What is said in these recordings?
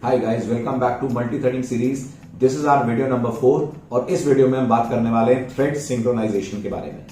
Hi guys, welcome back to multi threading series. This is our video number 4 और इस video में हम बात करने वाले हैं थ्रेड सिंक्रोनाइजेशन के बारे में।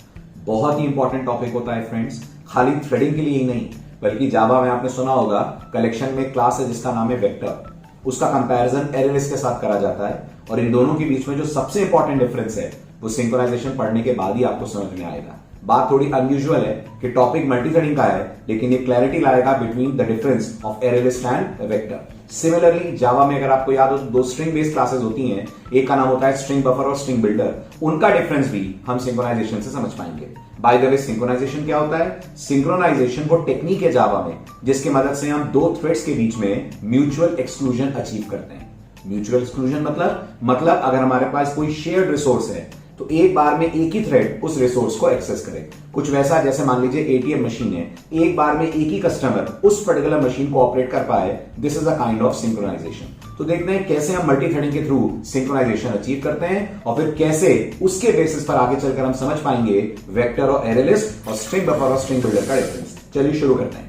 बहुत ही इंपॉर्टेंट टॉपिक होता है फ्रेंड्स, खाली थ्रेडिंग के लिए ही नहीं बल्कि जावा में आपने सुना होगा कलेक्शन में क्लास है जिसका नाम है वेक्टर। उसका कंपैरिजन एरेलिस के साथ करा जाता है और इन दोनों के बीच में जो सबसे इंपॉर्टेंट डिफरेंस है वो सिंक्रोनाइजेशन पढ़ने के बाद ही आपको समझ में आएगा। बात थोड़ी अनयूजुअल है कि टॉपिक मल्टीथ्रेडिंग का है, लेकिन ये क्लैरिटी लाएगा between the difference of ArrayList and vector. Similarly Java में अगर आपको याद हो तो दो स्ट्रिंग बेस्ड क्लासेस होती हैं, एक का नाम होता है स्ट्रिंग बफर और स्ट्रिंग बिल्डर। उनका डिफरेंस भी हम सिंक्रोनाइजेशन से समझ पाएंगे। बाय द वे, सिंक्रोनाइजेशन क्या होता है? सिंक्रोनाइजेशन वो टेक्निक है जावा में जिसकी मदद से हम दो थ्रेड्स के बीच में म्यूचुअल एक्सक्लूजन अचीव करते हैं। म्यूचुअल एक्सक्लूजन मतलब अगर हमारे पास कोई शेयर्ड रिसोर्स है तो एक बार में एक ही थ्रेड उस रिसोर्स को एक्सेस करे। कुछ वैसा जैसे मान लीजिए एटीएम मशीन है, एक बार में एक ही कस्टमर उस पर्टिकुलर मशीन को ऑपरेट कर पाए। This is a kind of synchronisation. तो देखते हैं कैसे हम मल्टी थ्रेडिंग के थ्रू सिंक्रोनाइजेशन अचीव करते हैं और फिर कैसे उसके बेसिस पर आगे चलकर हम समझ पाएंगे वेक्टर और एरेलिस्ट और स्ट्रिंग बफर और स्ट्रिंग बिल्डर का डिफरेंस। चलिए शुरू करते हैं।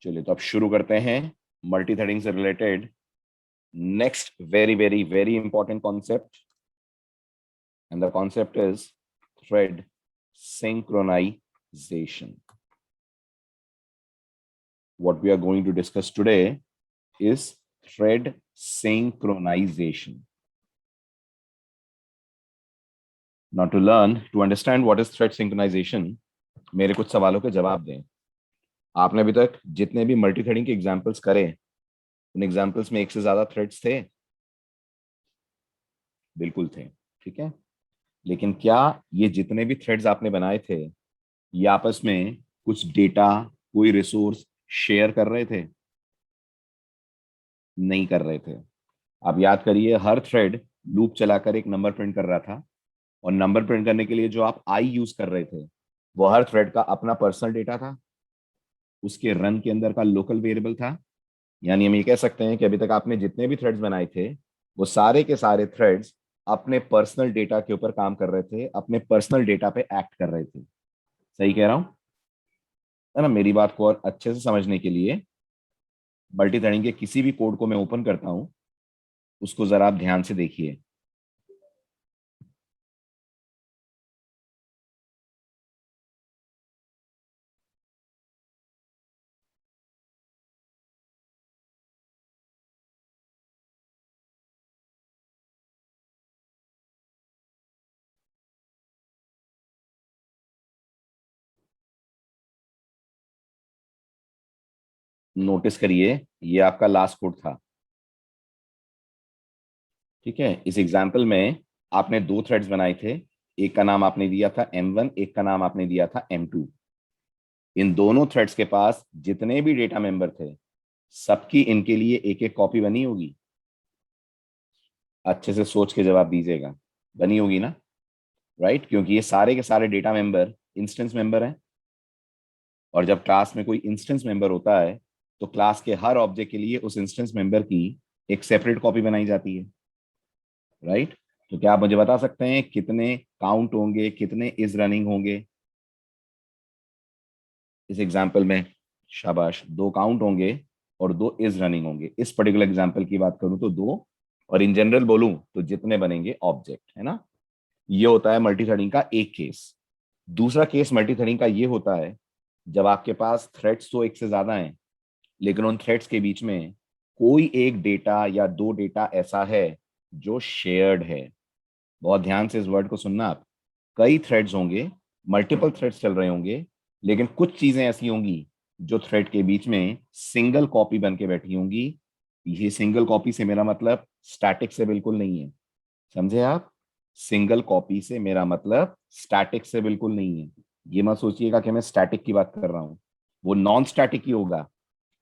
चलिए तो अब शुरू करते हैं मल्टी थ्रेडिंग से related next very very very important concept, and the concept is thread synchronization. What we are going to discuss today is thread synchronization. Now to understand what is thread synchronization, मेरे कुछ सवालों के जवाब दें। आपने अभी तक जितने भी मल्टी थ्रेडिंग के एग्जांपल्स करे उन एग्जांपल्स में एक से ज्यादा थ्रेड्स थे? बिल्कुल थे, ठीक है। लेकिन क्या ये जितने भी थ्रेड्स आपने बनाए थे ये आपस में कुछ डेटा, कोई रिसोर्स शेयर कर रहे थे? नहीं कर रहे थे। आप याद करिए, हर थ्रेड लूप चलाकर एक नंबर प्रिंट कर रहा था और नंबर प्रिंट करने के लिए जो आप आई यूज कर रहे थे वो हर थ्रेड का अपना पर्सनल डेटा था, उसके रन के अंदर का लोकल वेरिएबल था। यानी हम ये कह सकते हैं कि अभी तक आपने जितने भी थ्रेड्स बनाए थे वो सारे के सारे थ्रेड्स अपने पर्सनल डेटा के ऊपर काम कर रहे थे, अपने पर्सनल डेटा पे एक्ट कर रहे थे। सही कह रहा हूं है ना? मेरी बात को और अच्छे से समझने के लिए मल्टी थ्रेडिंग के किसी भी कोड को मैं ओपन करता हूं, उसको जरा आप ध्यान से देखिए। नोटिस करिए, ये आपका लास्ट कोड था, ठीक है। इस एग्जाम्पल में आपने दो थ्रेड्स बनाए थे, एक का नाम आपने दिया था M1, एक का नाम आपने दिया था M2। इन दोनों थ्रेड्स के पास जितने भी डेटा मेंबर थे सबकी इनके लिए एक एक कॉपी बनी होगी। अच्छे से सोच के जवाब दीजिएगा, बनी होगी ना? राइट, क्योंकि ये सारे के सारे डेटा मेंबर इंस्टेंस मेंबर हैं और जब क्लास में कोई इंस्टेंस मेंबर होता है तो क्लास के हर ऑब्जेक्ट के लिए उस इंस्टेंस मेंबर की एक सेपरेट कॉपी बनाई जाती है। राइट, तो क्या आप मुझे बता सकते हैं कितने काउंट होंगे, कितने इज रनिंग होंगे इस एग्जाम्पल में? शाबाश, दो काउंट होंगे और दो इज रनिंग होंगे। इस पर्टिकुलर एग्जाम्पल की बात करूं तो दो, और इन जनरल बोलूं तो जितने बनेंगे ऑब्जेक्ट, है ना? ये होता है मल्टी थ्रेडिंग का एक केस। दूसरा केस मल्टी थ्रेडिंग का ये होता है जब आपके पास थ्रेड्स तो एक से ज्यादा हैं लेकिन उन थ्रेड्स के बीच में कोई एक डेटा या दो डेटा ऐसा है जो शेयर्ड है। बहुत ध्यान से इस वर्ड को सुनना आप। कई थ्रेड्स होंगे, मल्टीपल थ्रेड्स चल रहे होंगे, लेकिन कुछ चीजें ऐसी होंगी जो थ्रेड के बीच में सिंगल कॉपी बन के बैठी होंगी। ये सिंगल कॉपी से मेरा मतलब स्टैटिक से बिल्कुल नहीं है, समझे आप? सिंगल कॉपी से मेरा मतलब स्टैटिक से बिल्कुल नहीं है। ये मत सोचिएगा कि मैं स्टैटिक की बात कर रहा हूं, वो नॉन स्टैटिक ही होगा,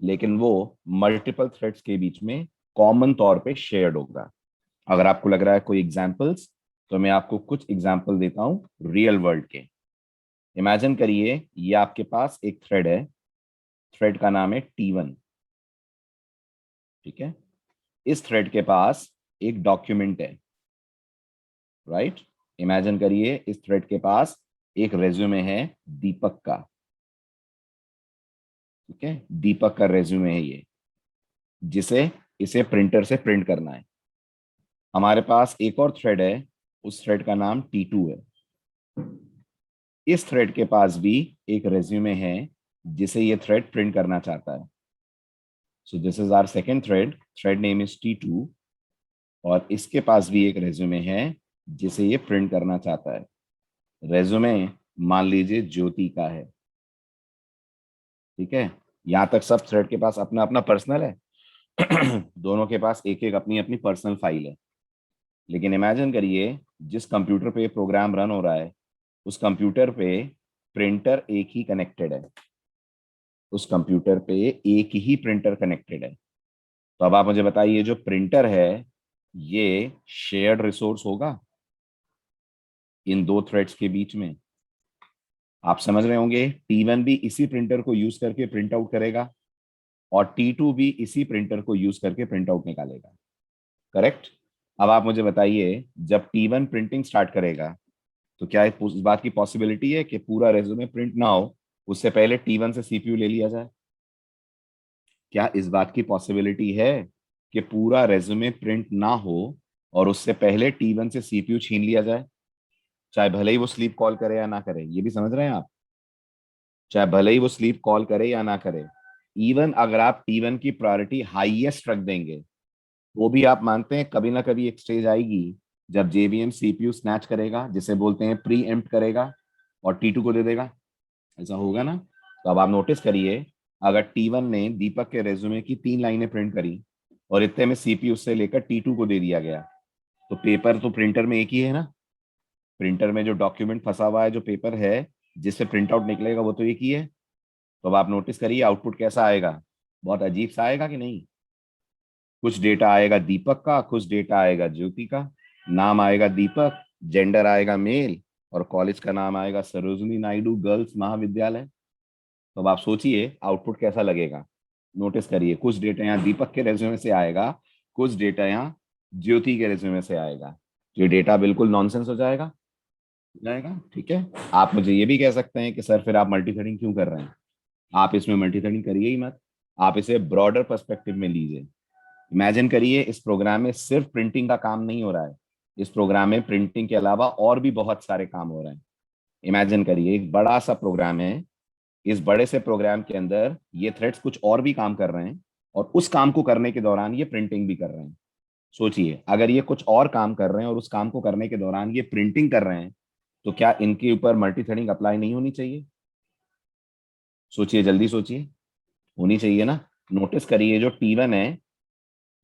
लेकिन वो मल्टीपल थ्रेड्स के बीच में कॉमन तौर पे शेयर्ड होगा। अगर आपको लग रहा है कोई एग्जांपल्स, तो मैं आपको कुछ एग्जांपल देता हूं रियल वर्ल्ड के। इमेजिन करिए ये आपके पास एक थ्रेड है, थ्रेड का नाम है T1, ठीक है। इस थ्रेड के पास एक डॉक्यूमेंट है, राइट। इमेजिन करिए इस थ्रेड के पास एक रेज्यूमे है दीपक का, ठीक है। दीपक का रेज्यूमे है ये। जिसे इसे प्रिंटर से प्रिंट करना है। हमारे पास एक और थ्रेड है, उस थ्रेड का नाम T2 है। इस थ्रेड के पास भी एक रेज्यूमे है जिसे ये थ्रेड प्रिंट करना चाहता है। So this is our second thread, thread name is T2, और इसके पास भी एक रेज्यूमे है जिसे ये प्रिंट करना चाहता है। रेज्यूमे मान लीजिए ज्योति का है, ठीक है। यहां तक सब थ्रेड के पास अपना अपना पर्सनल है। दोनों के पास एक एक अपनी अपनी पर्सनल फाइल है। लेकिन इमेजिन करिए, जिस कंप्यूटर पे प्रोग्राम रन हो रहा है उस कंप्यूटर पे प्रिंटर एक ही कनेक्टेड है। उस कंप्यूटर पे एक ही प्रिंटर कनेक्टेड है। तो अब आप मुझे बताइए, जो प्रिंटर है ये शेयर्ड रिसोर्स होगा इन दो थ्रेड्स के बीच में? आप समझ रहे होंगे, T1 भी इसी प्रिंटर को यूज करके प्रिंट आउट करेगा और T2 भी इसी प्रिंटर को यूज करके प्रिंट आउट निकालेगा, करेक्ट। अब आप मुझे बताइए, जब T1 प्रिंटिंग स्टार्ट करेगा तो क्या इस बात की पॉसिबिलिटी है कि पूरा रेज्यूमे प्रिंट ना हो, उससे पहले T1 से सीपीयू ले लिया जाए? क्या इस बात की पॉसिबिलिटी है कि पूरा रेज्यूमे प्रिंट ना हो और उससे पहले T1 से सीपीयू छीन लिया जाए? चाहे भले ही वो स्लीप कॉल करे या ना करे, ये भी समझ रहे हैं आप? चाहे भले ही वो स्लीप कॉल करे या ना करे, इवन अगर आप T1 की प्रायोरिटी हाईएस्ट रख देंगे वो भी आप मानते हैं कभी ना कभी एक स्टेज आएगी जब जेवीएम सीपीयू स्नैच करेगा, जिसे बोलते हैं प्री एम्प्ट करेगा, और T2 को दे देगा। ऐसा होगा ना? तो अब आप नोटिस करिए, अगर T1 ने दीपक के रेज्यूमे की 3 लाइनें प्रिंट करी और इतने में सीपीयू से लेकर T2 को दे दिया गया, तो पेपर तो प्रिंटर में एक ही है ना। प्रिंटर में जो डॉक्यूमेंट फंसा हुआ है, जो पेपर है जिससे प्रिंट आउट निकलेगा, वो तो एक ही है। तो अब आप नोटिस करिए आउटपुट कैसा आएगा, बहुत अजीब सा आएगा कि नहीं? कुछ डेटा आएगा दीपक का, कुछ डेटा आएगा ज्योति का। नाम आएगा दीपक, जेंडर आएगा मेल, और कॉलेज का नाम आएगा सरोजिनी नायडू गर्ल्स महाविद्यालय। तो अब आप सोचिए आउटपुट कैसा लगेगा। नोटिस करिए, कुछ डेटा यहाँ दीपक के रेज्यूमे से आएगा, कुछ डेटा यहाँ ज्योति के रेज्यूमे से आएगा। तो ये डेटा बिल्कुल नॉनसेंस हो जाएगा, ठीक है। आप मुझे ये भी कह सकते हैं कि सर फिर आप मल्टी थ्रेडिंग क्यों कर रहे हैं? आप इसमें मल्टी थ्रेडिंग करिए ही मत, आप इसे ब्रॉडर पर्सपेक्टिव में लीजिए। इमेजिन करिए, इस प्रोग्राम में सिर्फ प्रिंटिंग का काम नहीं हो रहा है, इस प्रोग्राम में प्रिंटिंग के अलावा और भी बहुत सारे काम हो रहे हैं। इमेजिन करिए, एक बड़ा सा प्रोग्राम है, इस बड़े से प्रोग्राम के अंदर ये थ्रेड्स कुछ और भी काम कर रहे हैं, और उस काम को करने के दौरान ये प्रिंटिंग भी कर रहे हैं। सोचिए, अगर ये कुछ और काम कर रहे हैं और उस काम को करने के दौरान ये प्रिंटिंग कर रहे हैं, तो क्या इनके ऊपर मल्टी थ्रेडिंग अप्लाई नहीं होनी चाहिए? सोचिए, जल्दी सोचिए, होनी चाहिए ना। नोटिस करिए, जो T1 है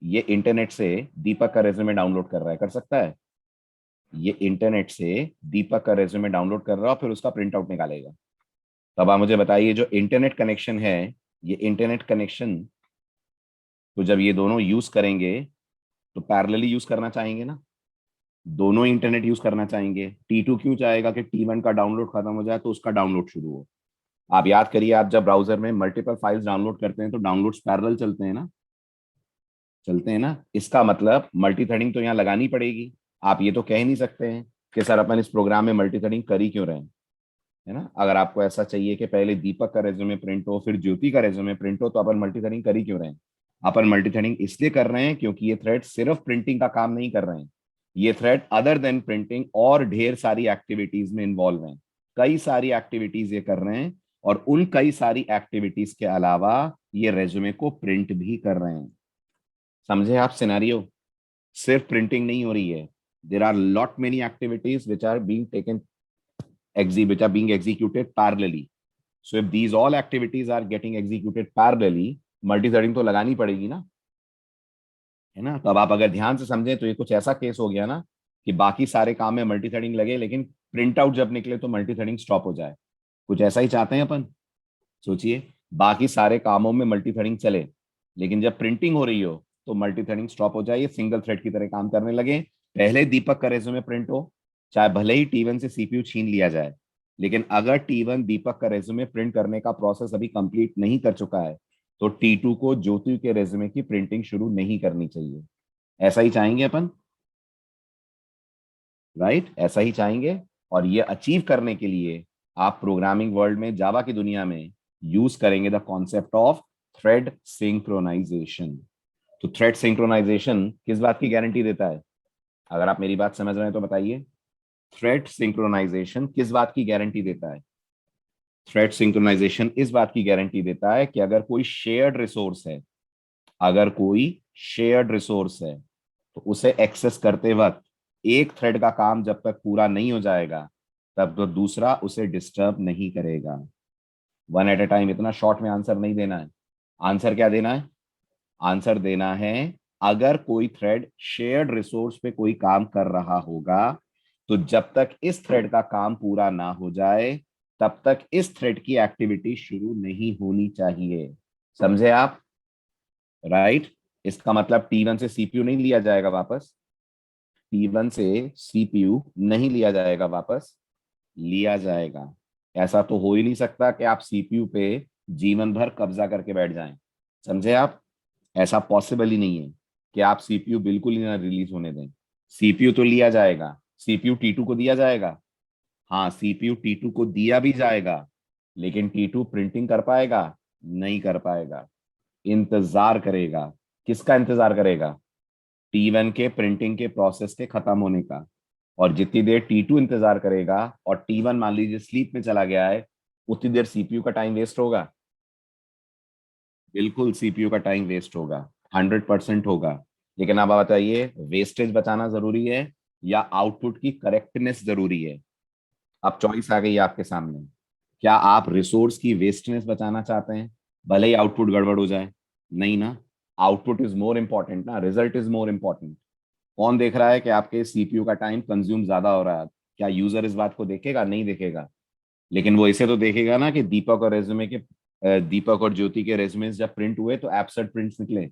ये इंटरनेट से दीपक का रेज्यूमे डाउनलोड कर रहा है, कर सकता है? ये इंटरनेट से दीपक का रेज्यूमे डाउनलोड कर रहा है और फिर उसका प्रिंट आउट निकालेगा। तब आप मुझे बताइए, जो इंटरनेट कनेक्शन है, ये इंटरनेट कनेक्शन तो जब ये दोनों यूज करेंगे तो पैरेलली यूज करना चाहेंगे ना, दोनों इंटरनेट यूज करना चाहेंगे। T2 क्यों चाहेगा कि T1 का डाउनलोड खत्म हो जाए तो उसका डाउनलोड शुरू हो? आप याद करिए, आप जब ब्राउजर में मल्टीपल फाइल्स डाउनलोड करते हैं तो डाउनलोड्स पैरेलल चलते हैं ना, चलते हैं ना। इसका मतलब मल्टी थ्रेडिंग तो यहाँ लगानी पड़ेगी। आप ये तो कह ही नहीं सकते हैं कि सर अपन इस प्रोग्राम में मल्टी थ्रेडिंग कर ही क्यों रहे हैं, है ना। अगर आपको ऐसा चाहिए कि पहले दीपक का रेज्यूमे प्रिंट हो फिर ज्योति का रेज्यूमे प्रिंट हो, तो अपन मल्टी थ्रेडिंग कर ही क्यों रहे हैं? अपन मल्टी थ्रेडिंग इसलिए कर रहे हैं क्योंकि ये थ्रेड सिर्फ प्रिंटिंग का काम नहीं कर रहे हैं, ये थ्रेड अदर देन प्रिंटिंग और ढेर सारी एक्टिविटीज में इन्वॉल्व हैं। कई सारी एक्टिविटीज ये कर रहे हैं, और उन कई सारी एक्टिविटीज के अलावा ये रेज्यूमे को प्रिंट भी कर रहे हैं। समझे आप सिनेरियो? सिर्फ प्रिंटिंग नहीं हो रही है, there are lot many activities which are being taken which are being executed parallelly. So if these all activities are getting executed parallelly, multi-threading तो लगानी पड़ेगी ना, है ना। तो अब आप अगर ध्यान से समझें तो ये कुछ ऐसा केस हो गया ना कि बाकी सारे काम में मल्टी थ्रेडिंग लगे, लेकिन प्रिंट आउट जब निकले तो मल्टी थ्रेडिंग स्टॉप हो जाए। कुछ ऐसा ही चाहते हैं अपन। सोचिए, बाकी सारे कामों में मल्टी थ्रेडिंग चले, लेकिन जब प्रिंटिंग हो रही हो तो मल्टी थ्रेडिंग स्टॉप हो जाए, ये सिंगल थ्रेड की तरह काम करने लगे। पहले दीपक का रेज्यूमे प्रिंट हो, चाहे भले ही T1 से सीपीयू छीन लिया जाए, लेकिन अगर T1 दीपक का रेज्यूमे प्रिंट करने का प्रोसेस अभी कंप्लीट नहीं कर चुका है तो T2 को ज्योति के रेज्यूमे की प्रिंटिंग शुरू नहीं करनी चाहिए। ऐसा ही चाहेंगे अपन, राइट? ऐसा ही चाहेंगे। और ये अचीव करने के लिए आप प्रोग्रामिंग वर्ल्ड में, जावा की दुनिया में यूज करेंगे the concept of thread synchronisation. तो थ्रेड सिंक्रोनाइजेशन किस बात की गारंटी देता है? अगर आप मेरी बात समझ रहे हैं तो बताइए। थ्रेड सिंक्रोनाइजेशन किस बात की गारंटी देता है? थ्रेड सिंक्रोनाइजेशन इस बात की गारंटी देता है कि अगर कोई शेयर्ड रिसोर्स है, अगर कोई शेयर्ड रिसोर्स है, तो उसे एक्सेस करते वक्त एक थ्रेड का काम जब तक पूरा नहीं हो जाएगा तब तो दूसरा उसे डिस्टर्ब नहीं करेगा। वन एट ए टाइम, इतना शॉर्ट में आंसर नहीं देना है। आंसर क्या देना है? आंसर देना है, अगर कोई थ्रेड शेयर्ड रिसोर्स पे कोई काम कर रहा होगा तो जब तक इस थ्रेड का काम पूरा ना हो जाए तब तक इस थ्रेड की एक्टिविटी शुरू नहीं होनी चाहिए। समझे आप? राइट। इसका मतलब T1 से सीपीयू नहीं लिया जाएगा वापस। T1 से सीपीयू नहीं लिया जाएगा वापस, लिया जाएगा। ऐसा तो हो ही नहीं सकता कि आप सीपीयू पे जीवन भर कब्जा करके बैठ जाएं। समझे आप? ऐसा पॉसिबल ही नहीं है कि आप सीपीयू बिल्कुल ही ना रिलीज होने दें। सीपीयू तो लिया जाएगा। सीपीयू T2 को दिया जाएगा। हाँ, सीपीयू T2 को दिया भी जाएगा, लेकिन T2 प्रिंटिंग कर पाएगा? नहीं कर पाएगा। इंतजार करेगा। किसका इंतजार करेगा? T1 के प्रिंटिंग के प्रोसेस के खत्म होने का। और जितनी देर T2 इंतजार करेगा और T1 मान लीजिए स्लीप में चला गया है, उतनी देर सीपीयू का टाइम वेस्ट होगा। बिल्कुल सीपीयू का टाइम वेस्ट होगा, 100% होगा। लेकिन अब आप बताइए, वेस्टेज बचाना जरूरी है या आउटपुट की करेक्टनेस जरूरी है? अब चॉइस आ गई आपके सामने। क्या आप रिसोर्स की वेस्टनेस बचाना चाहते हैं भले ही आउटपुट गड़बड़ हो जाए? नहीं ना। आउटपुट इज मोर इंपॉर्टेंट ना, रिजल्ट इज मोर इंपॉर्टेंट। कौन देख रहा है कि आपके सीपीयू का टाइम कंज्यूम ज्यादा हो रहा है? क्या यूजर इस बात को देखेगा? नहीं देखेगा। लेकिन वो इसे तो देखेगा ना कि दीपक और ज्योति के रेज्यूमेस जब प्रिंट हुए तो एब्सर्ड प्रिंट्स निकले।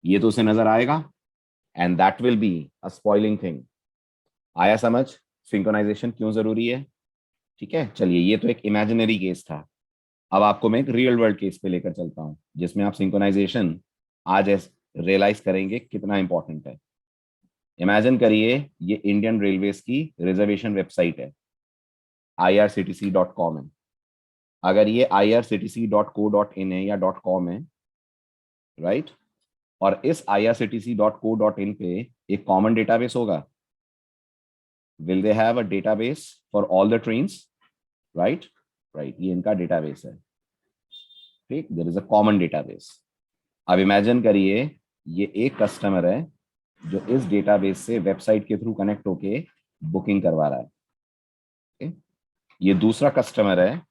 ये तो उसे नजर आएगा। And that will be a spoiling thing. आया समझ सिंक्रोनाइजेशन क्यों जरूरी है? ठीक है, चलिए, ये तो एक इमेजिनरी केस था। अब आपको मैं एक रियल वर्ल्ड केस पे लेकर चलता हूं जिसमें आप सिंक्रोनाइजेशन आज रियलाइज करेंगे कितना इंपॉर्टेंट है। इमेजिन करिए, ये इंडियन रेलवेज की रिजर्वेशन वेबसाइट है, irctc.com है। अगर ये irctc.co.in है या .com है, राइट, और इस irctc.co.in पे एक कॉमन डेटाबेस होगा। Will they have a database for all the trains? Right, right, ये इनका डेटाबेस है। ठीक, there is a common database. अब इमेजिन करिए, ये एक कस्टमर है जो इस डेटाबेस से वेबसाइट के थ्रू कनेक्ट होके बुकिंग करवा रहा है। okay? ये दूसरा कस्टमर है,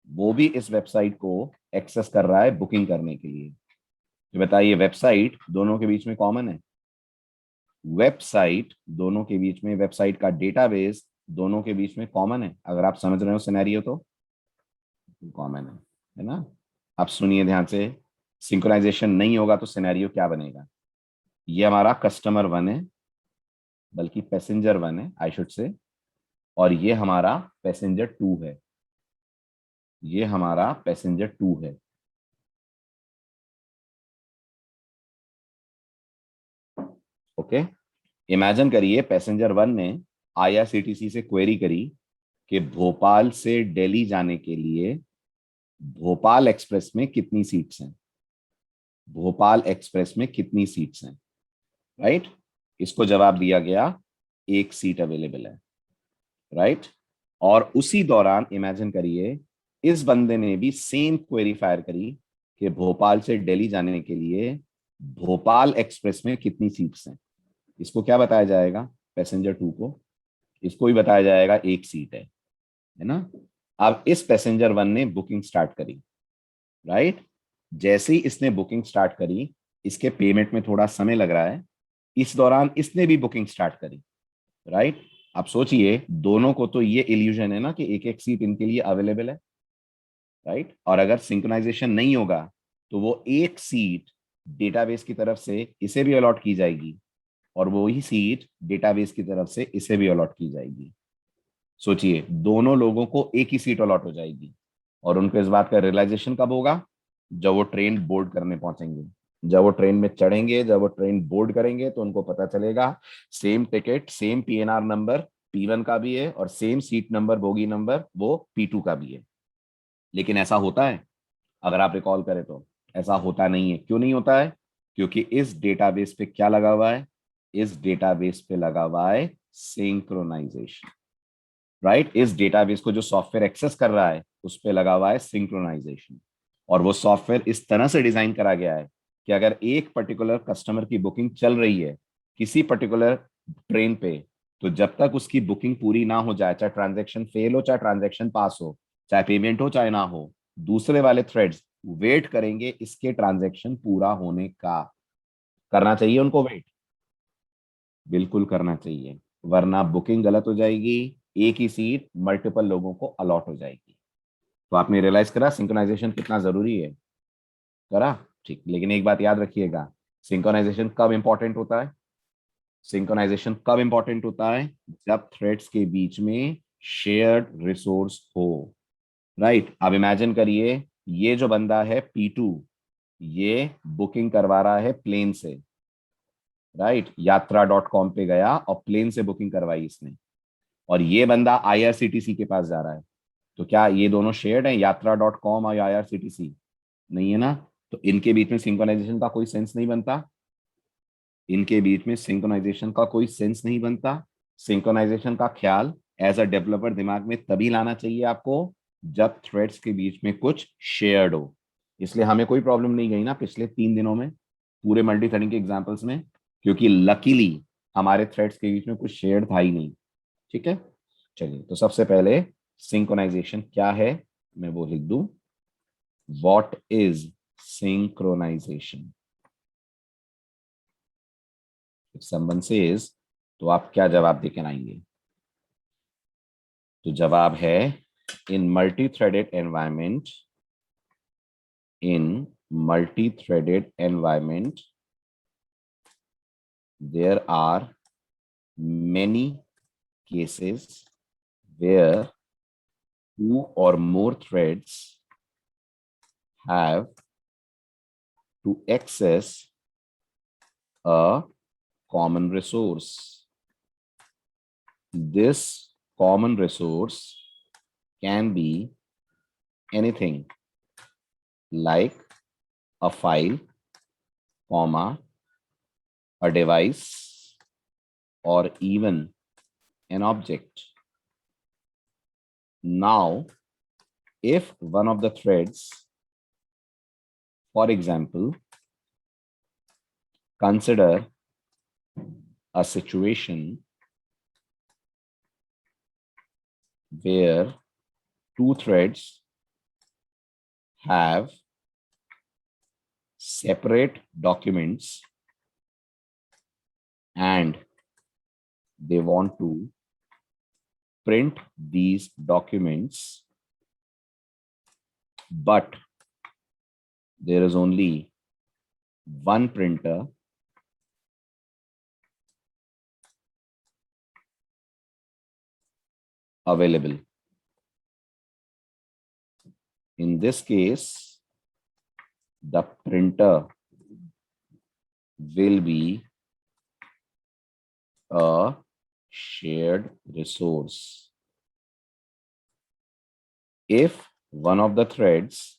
वो भी इस वेबसाइट को एक्सेस कर रहा है बुकिंग करने के लिए। तो बताइए, वेबसाइट दोनों के बीच में कॉमन है? वेबसाइट दोनों के बीच में, वेबसाइट का डेटाबेस दोनों के बीच में कॉमन है। अगर आप समझ रहे हो सिनेरियो तो कॉमन है ना? अब सुनिए ध्यान से, सिंक्रोनाइजेशन नहीं होगा तो सिनेरियो क्या बनेगा? ये हमारा कस्टमर 1 है, बल्कि पैसेंजर 1 है आई शुड से, और ये हमारा पैसेंजर 2 है। ये हमारा पैसेंजर 2 है। ओके, इमेजिन करिए, पैसेंजर 1 ने आईआरसीटीसी से क्वेरी करी कि भोपाल से दिल्ली जाने के लिए भोपाल एक्सप्रेस में कितनी सीट्स हैं? भोपाल एक्सप्रेस में कितनी सीट्स हैं? राइट, इसको जवाब दिया गया, एक सीट अवेलेबल है। राइट, और उसी दौरान इमेजिन करिए, इस बंदे ने भी सेम क्वेरी फायर करी कि भोपाल से दिल्ली जाने के लिए भोपाल एक्सप्रेस में कितनी सीट्स हैं। इसको क्या बताया जाएगा? पैसेंजर 2 को इसको भी बताया जाएगा एक सीट है ना? अब इस पैसेंजर 1 ने बुकिंग स्टार्ट करी। राइट, जैसे ही इसने बुकिंग स्टार्ट करी, इसके पेमेंट में थोड़ा समय लग रहा है, इस दौरान इसने भी बुकिंग स्टार्ट करी। राइट, आप सोचिए, दोनों को तो ये इल्यूजन है ना कि एक एक सीट इनके लिए अवेलेबल है। राइट, और अगर सिंक्रोनाइजेशन नहीं होगा तो वो एक सीट डेटाबेस की तरफ से इसे भी अलॉट की जाएगी और वो ही सीट डेटाबेस की तरफ से इसे भी अलॉट की जाएगी। सोचिए, दोनों लोगों को एक ही सीट अलॉट हो जाएगी। और उनको इस बात का रियलाइजेशन कब होगा? जब वो ट्रेन बोर्ड करने पहुंचेंगे, जब वो ट्रेन में चढ़ेंगे, जब वो ट्रेन बोर्ड करेंगे, तो उनको पता चलेगा same ticket, same PNR number P1 का भी है और same seat number, bogie number वो P2 का भी है। लेकिन ऐसा होता है? अगर आप रिकॉल करें तो ऐसा होता नहीं है। क्यों नहीं होता है? क्योंकि इस डेटाबेस पे क्या लगा हुआ है, इस डेटाबेस पे लगा हुआ है सिंक्रोनाइजेशन, राइट। इस डेटाबेस को जो सॉफ्टवेयर एक्सेस कर रहा है उस पे लगा हुआ है सिंक्रोनाइजेशन। और वो सॉफ्टवेयर इस तरह से डिजाइन करा गया है कि अगर एक पर्टिकुलर कस्टमर की बुकिंग चल रही है किसी पर्टिकुलर ट्रेन पे, तो जब तक उसकी बुकिंग पूरी ना हो जाए, चाहे ट्रांजैक्शन फेल हो चाहे ट्रांजैक्शन पास हो, चाहे पेमेंट हो चाहे ना हो, दूसरे वाले थ्रेड्स वेट करेंगे इसके ट्रांजैक्शन पूरा होने का। करना चाहिए उनको वेट, बिल्कुल करना चाहिए, वरना बुकिंग गलत हो जाएगी, एक ही सीट मल्टीपल लोगों को अलॉट हो जाएगी। तो आपने रियलाइज करा सिंक्रोनाइजेशन कितना जरूरी है, करा, ठीक। लेकिन एक बात याद रखिएगा, सिंक्रोनाइजेशन कब इंपॉर्टेंट होता है, सिंक्रोनाइजेशन कब इंपॉर्टेंट होता है, जब थ्रेड्स के बीच में शेयर्ड रिसोर्स हो, राइट। अब इमेजिन करिए ये जो बंदा है P2, ये बुकिंग करवा रहा है प्लेन से, राइट। यात्रा.com पे गया और प्लेन से बुकिंग करवाई इसने, और ये बंदा IRCTC के पास जा रहा है। तो क्या ये दोनों शेयर्ड हैं, यात्रा.com और IRCTC? नहीं है ना। तो इनके बीच में सिंक्रोनाइजेशन का कोई सेंस नहीं बनता, इनके बीच में सिंक्रोनाइजेशन का कोई सेंस नहीं बनता। सिंक्रोनाइजेशन का ख्याल एज अ डेवलपर दिमाग में तभी लाना चाहिए आपको जब थ्रेड्स के बीच में कुछ शेयर्ड हो। इसलिए हमें कोई प्रॉब्लम नहीं गई ना पिछले 3 दिनों में पूरे मल्टी थ्रेडिंग के एग्जांपल्स में, क्योंकि लकीली हमारे थ्रेड्स के बीच में कुछ शेयर्ड था ही नहीं। ठीक है, चलिए। तो सबसे पहले सिंक्रोनाइजेशन क्या है, मैं वो लिख दूं, what is synchronization. Someone says, तो आप क्या जवाब देकर आएंगे? तो जवाब है, in multi threaded environment, in multi threaded environment there are many cases where two or more threads have to access a common resource. This common resource can be anything like a file, comma, a device, or even an object. Now, if one of the threads, for example, consider a situation where two threads have separate documents and they want to print these documents, but there is only one printer available. In this case, the printer will be a shared resource. If one of the threads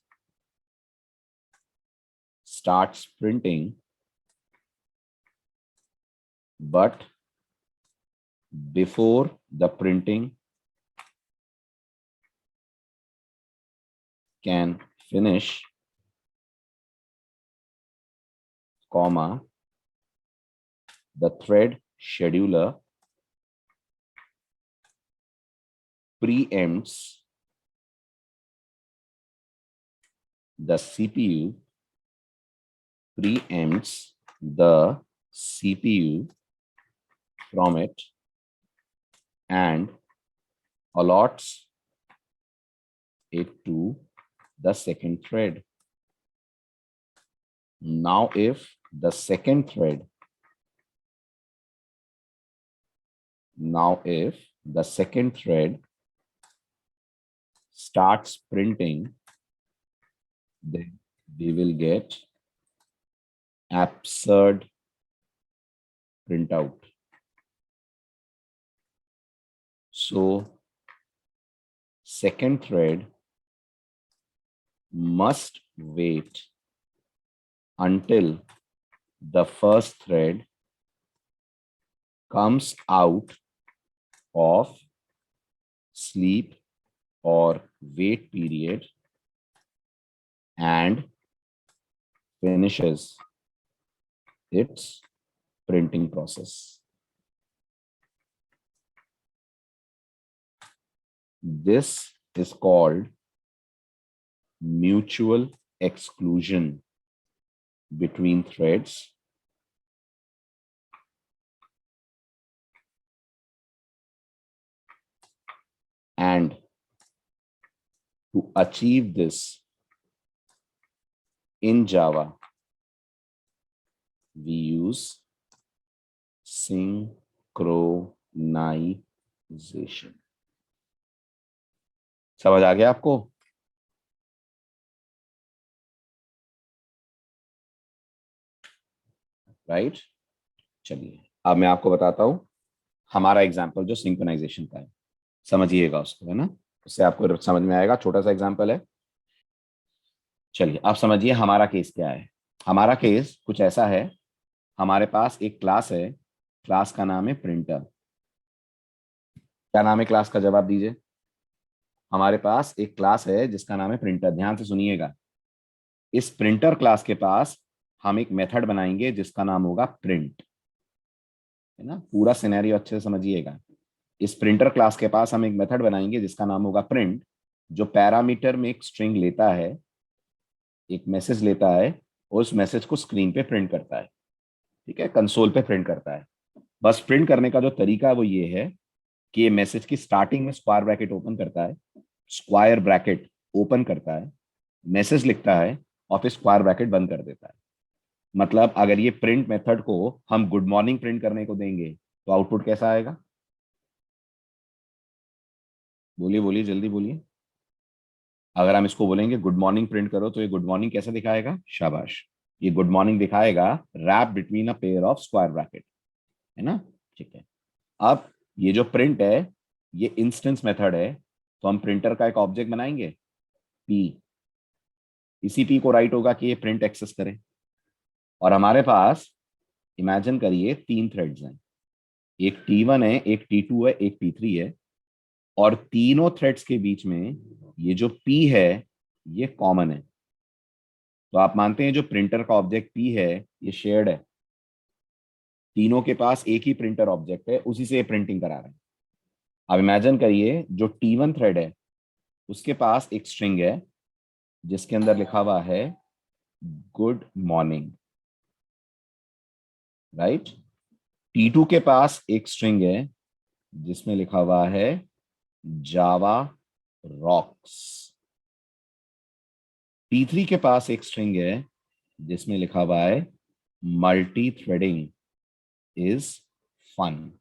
starts printing, but before the printing can finish, comma, the thread scheduler preempts the CPU, preempts the CPU from it and allots it to the second thread. Now, if the second thread, starts printing, then we will get absurd printout. So, second thread must wait until the first thread comes out of sleep or wait period and finishes its printing process. This is called mutual exclusion between threads and to achieve this in Java, we use synchronization. समझ आ गया आपको? Right? चलिए अब मैं आपको बताता हूं हमारा एग्जाम्पल जो सिंक्रोनाइजेशन का है, समझिएगा उसको, है ना? उससे आपको समझ में आएगा। छोटा सा एग्जाम्पल है। चलिए आप समझिए हमारा केस क्या है। हमारा केस कुछ ऐसा है, हमारे पास एक क्लास है, क्लास का नाम है प्रिंटर। क्या नाम है क्लास का? जवाब दीजिए। हमारे पास एक क्लास है जिसका नाम है प्रिंटर। ध्यान से सुनिएगा। इस प्रिंटर क्लास के पास हम एक मेथड बनाएंगे जिसका नाम होगा प्रिंट, है ना? पूरा सिनेरियो अच्छे से समझिएगा। इस प्रिंटर क्लास के पास हम एक मेथड बनाएंगे जिसका नाम होगा प्रिंट, जो पैरामीटर में एक स्ट्रिंग लेता है, एक मैसेज लेता है और उस मैसेज को स्क्रीन पे प्रिंट करता है। ठीक है, कंसोल पे प्रिंट करता है। बस प्रिंट करने का जो तरीका है वो ये है कि ये मैसेज की स्टार्टिंग में स्क्वायर ब्रैकेट ओपन करता है, स्क्वायर ब्रैकेट ओपन करता है, मैसेज लिखता है और फिर स्क्वायर ब्रैकेट बंद कर देता है। मतलब अगर ये प्रिंट मेथड को हम गुड मॉर्निंग प्रिंट करने को देंगे तो आउटपुट कैसा आएगा? बोलिए बोलिए, जल्दी बोलिए। अगर हम इसको बोलेंगे गुड मॉर्निंग प्रिंट करो तो ये गुड मॉर्निंग कैसे दिखाएगा? शाबाश, ये गुड मॉर्निंग दिखाएगा wrap between a pair of square bracket, है ना? ठीक है। अब ये जो प्रिंट है ये इंस्टेंस मेथड है, तो हम प्रिंटर का एक ऑब्जेक्ट बनाएंगे पी। इसी पी को राइट होगा कि ये प्रिंट एक्सेस करे। और हमारे पास इमेजिन करिए 3 थ्रेड्स हैं, एक T1 है, एक T2 है, एक T3 है, और तीनों थ्रेड्स के बीच में ये जो P है ये कॉमन है। तो आप मानते हैं जो प्रिंटर का ऑब्जेक्ट P है ये शेयर्ड है, तीनों के पास एक ही प्रिंटर ऑब्जेक्ट है, उसी से ये प्रिंटिंग करा रहे हैं। अब इमेजिन करिए जो T1 थ्रेड है उसके पास एक स्ट्रिंग है जिसके अंदर लिखा हुआ है गुड मॉर्निंग, राइट? T2 के पास एक स्ट्रिंग है जिसमें लिखा हुआ है जावा रॉक्स। T3 के पास एक स्ट्रिंग है जिसमें लिखा हुआ है मल्टी थ्रेडिंग इज फन।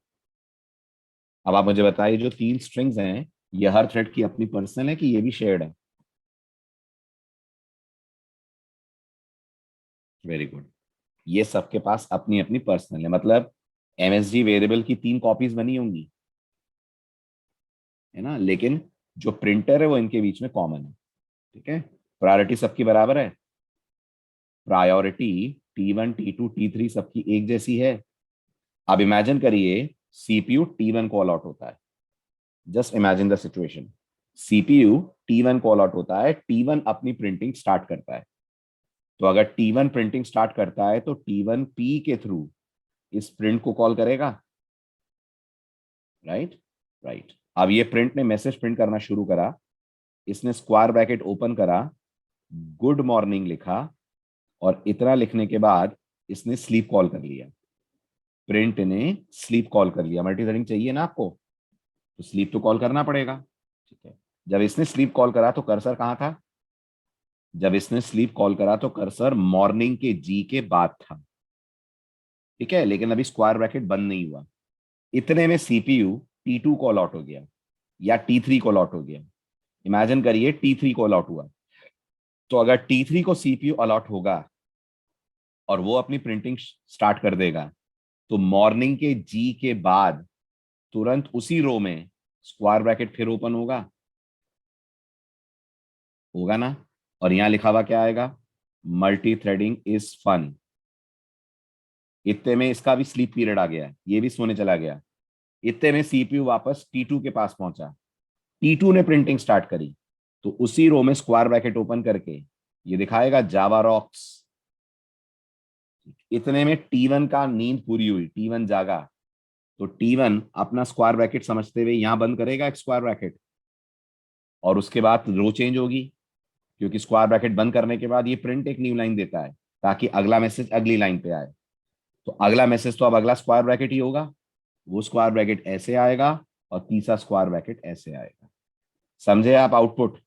अब आप मुझे बताइए जो 3 स्ट्रिंग्स हैं ये हर थ्रेड की अपनी पर्सनल है कि ये भी शेयर्ड है? Very good. ये सबके पास अपनी अपनी पर्सनल है, मतलब MSG वेरिएबल की 3 कॉपीज बनी होंगी, है ना? लेकिन जो प्रिंटर है वो इनके बीच में कॉमन है। ठीक है, प्रायोरिटी सबकी बराबर है। प्रायोरिटी T1 T2 T3 सबकी एक जैसी है। अब इमेजिन करिए CPU T1 कॉल आउट होता है। Just imagine the situation, CPU T1 call out होता है, T1 अपनी प्रिंटिंग स्टार्ट करता है। तो अगर T1 प्रिंटिंग स्टार्ट करता है तो T1 P के थ्रू इस प्रिंट को कॉल करेगा, राइट? राइट। अब ये प्रिंट ने मैसेज प्रिंट करना शुरू करा, इसने स्क्वायर ब्रैकेट ओपन करा, गुड मॉर्निंग लिखा, और इतना लिखने के बाद इसने स्लीप कॉल कर लिया। प्रिंट ने स्लीप कॉल कर लिया। मल्टी थ्रेडिंग चाहिए ना आपको, तो स्लीप तो कॉल करना पड़ेगा। ठीक है, जब इसने स्लीप कॉल करा तो कर्सर कहाँ था? जब इसने स्लीप कॉल करा तो कर्सर मॉर्निंग के जी के बाद था। ठीक है, लेकिन अभी स्क्वायर ब्रैकेट बंद नहीं हुआ। इतने में CPU T2 कॉल आउट हो गया या T3 कॉल आउट हो गया। इमेजिन करिए T3 कॉल आउट हुआ, तो अगर T3 को CPU अलॉट होगा और वो अपनी प्रिंटिंग स्टार्ट कर देगा तो मॉर्निंग के जी के बाद तुरंत उसी रो में स्क्वायर ब्रैकेट फिर ओपन होगा, होगा ना? और यहां लिखा हुआ क्या आएगा? Multi threading is fun. इतने में इसका भी स्लीप पीरियड आ गया, ये भी सोने चला गया। इतने में सीपीयू वापस T2 के पास पहुंचा, T2 ने प्रिंटिंग स्टार्ट करी, तो उसी रो में स्क्वायर ब्रैकेट ओपन करके ये दिखाएगा जावा रॉक्स। इतने में T1 का नींद पूरी हुई, T1 जागा, तो T1 अपना स्क्वायर ब्रैकेट समझते हुए यहां बंद करेगा एक स्क्वायर ब्रैकेट, और उसके बाद रो चेंज होगी, क्योंकि स्क्वायर ब्रैकेट बंद करने के बाद ये प्रिंट एक न्यू लाइन देता है ताकि अगला मैसेज अगली लाइन पे आए। तो अगला मैसेज तो अब अगला स्क्वायर ब्रैकेट ही होगा, वो स्क्वायर ब्रैकेट ऐसे आएगा और तीसरा स्क्वायर ब्रैकेट ऐसे आएगा। समझे आप आउटपुट?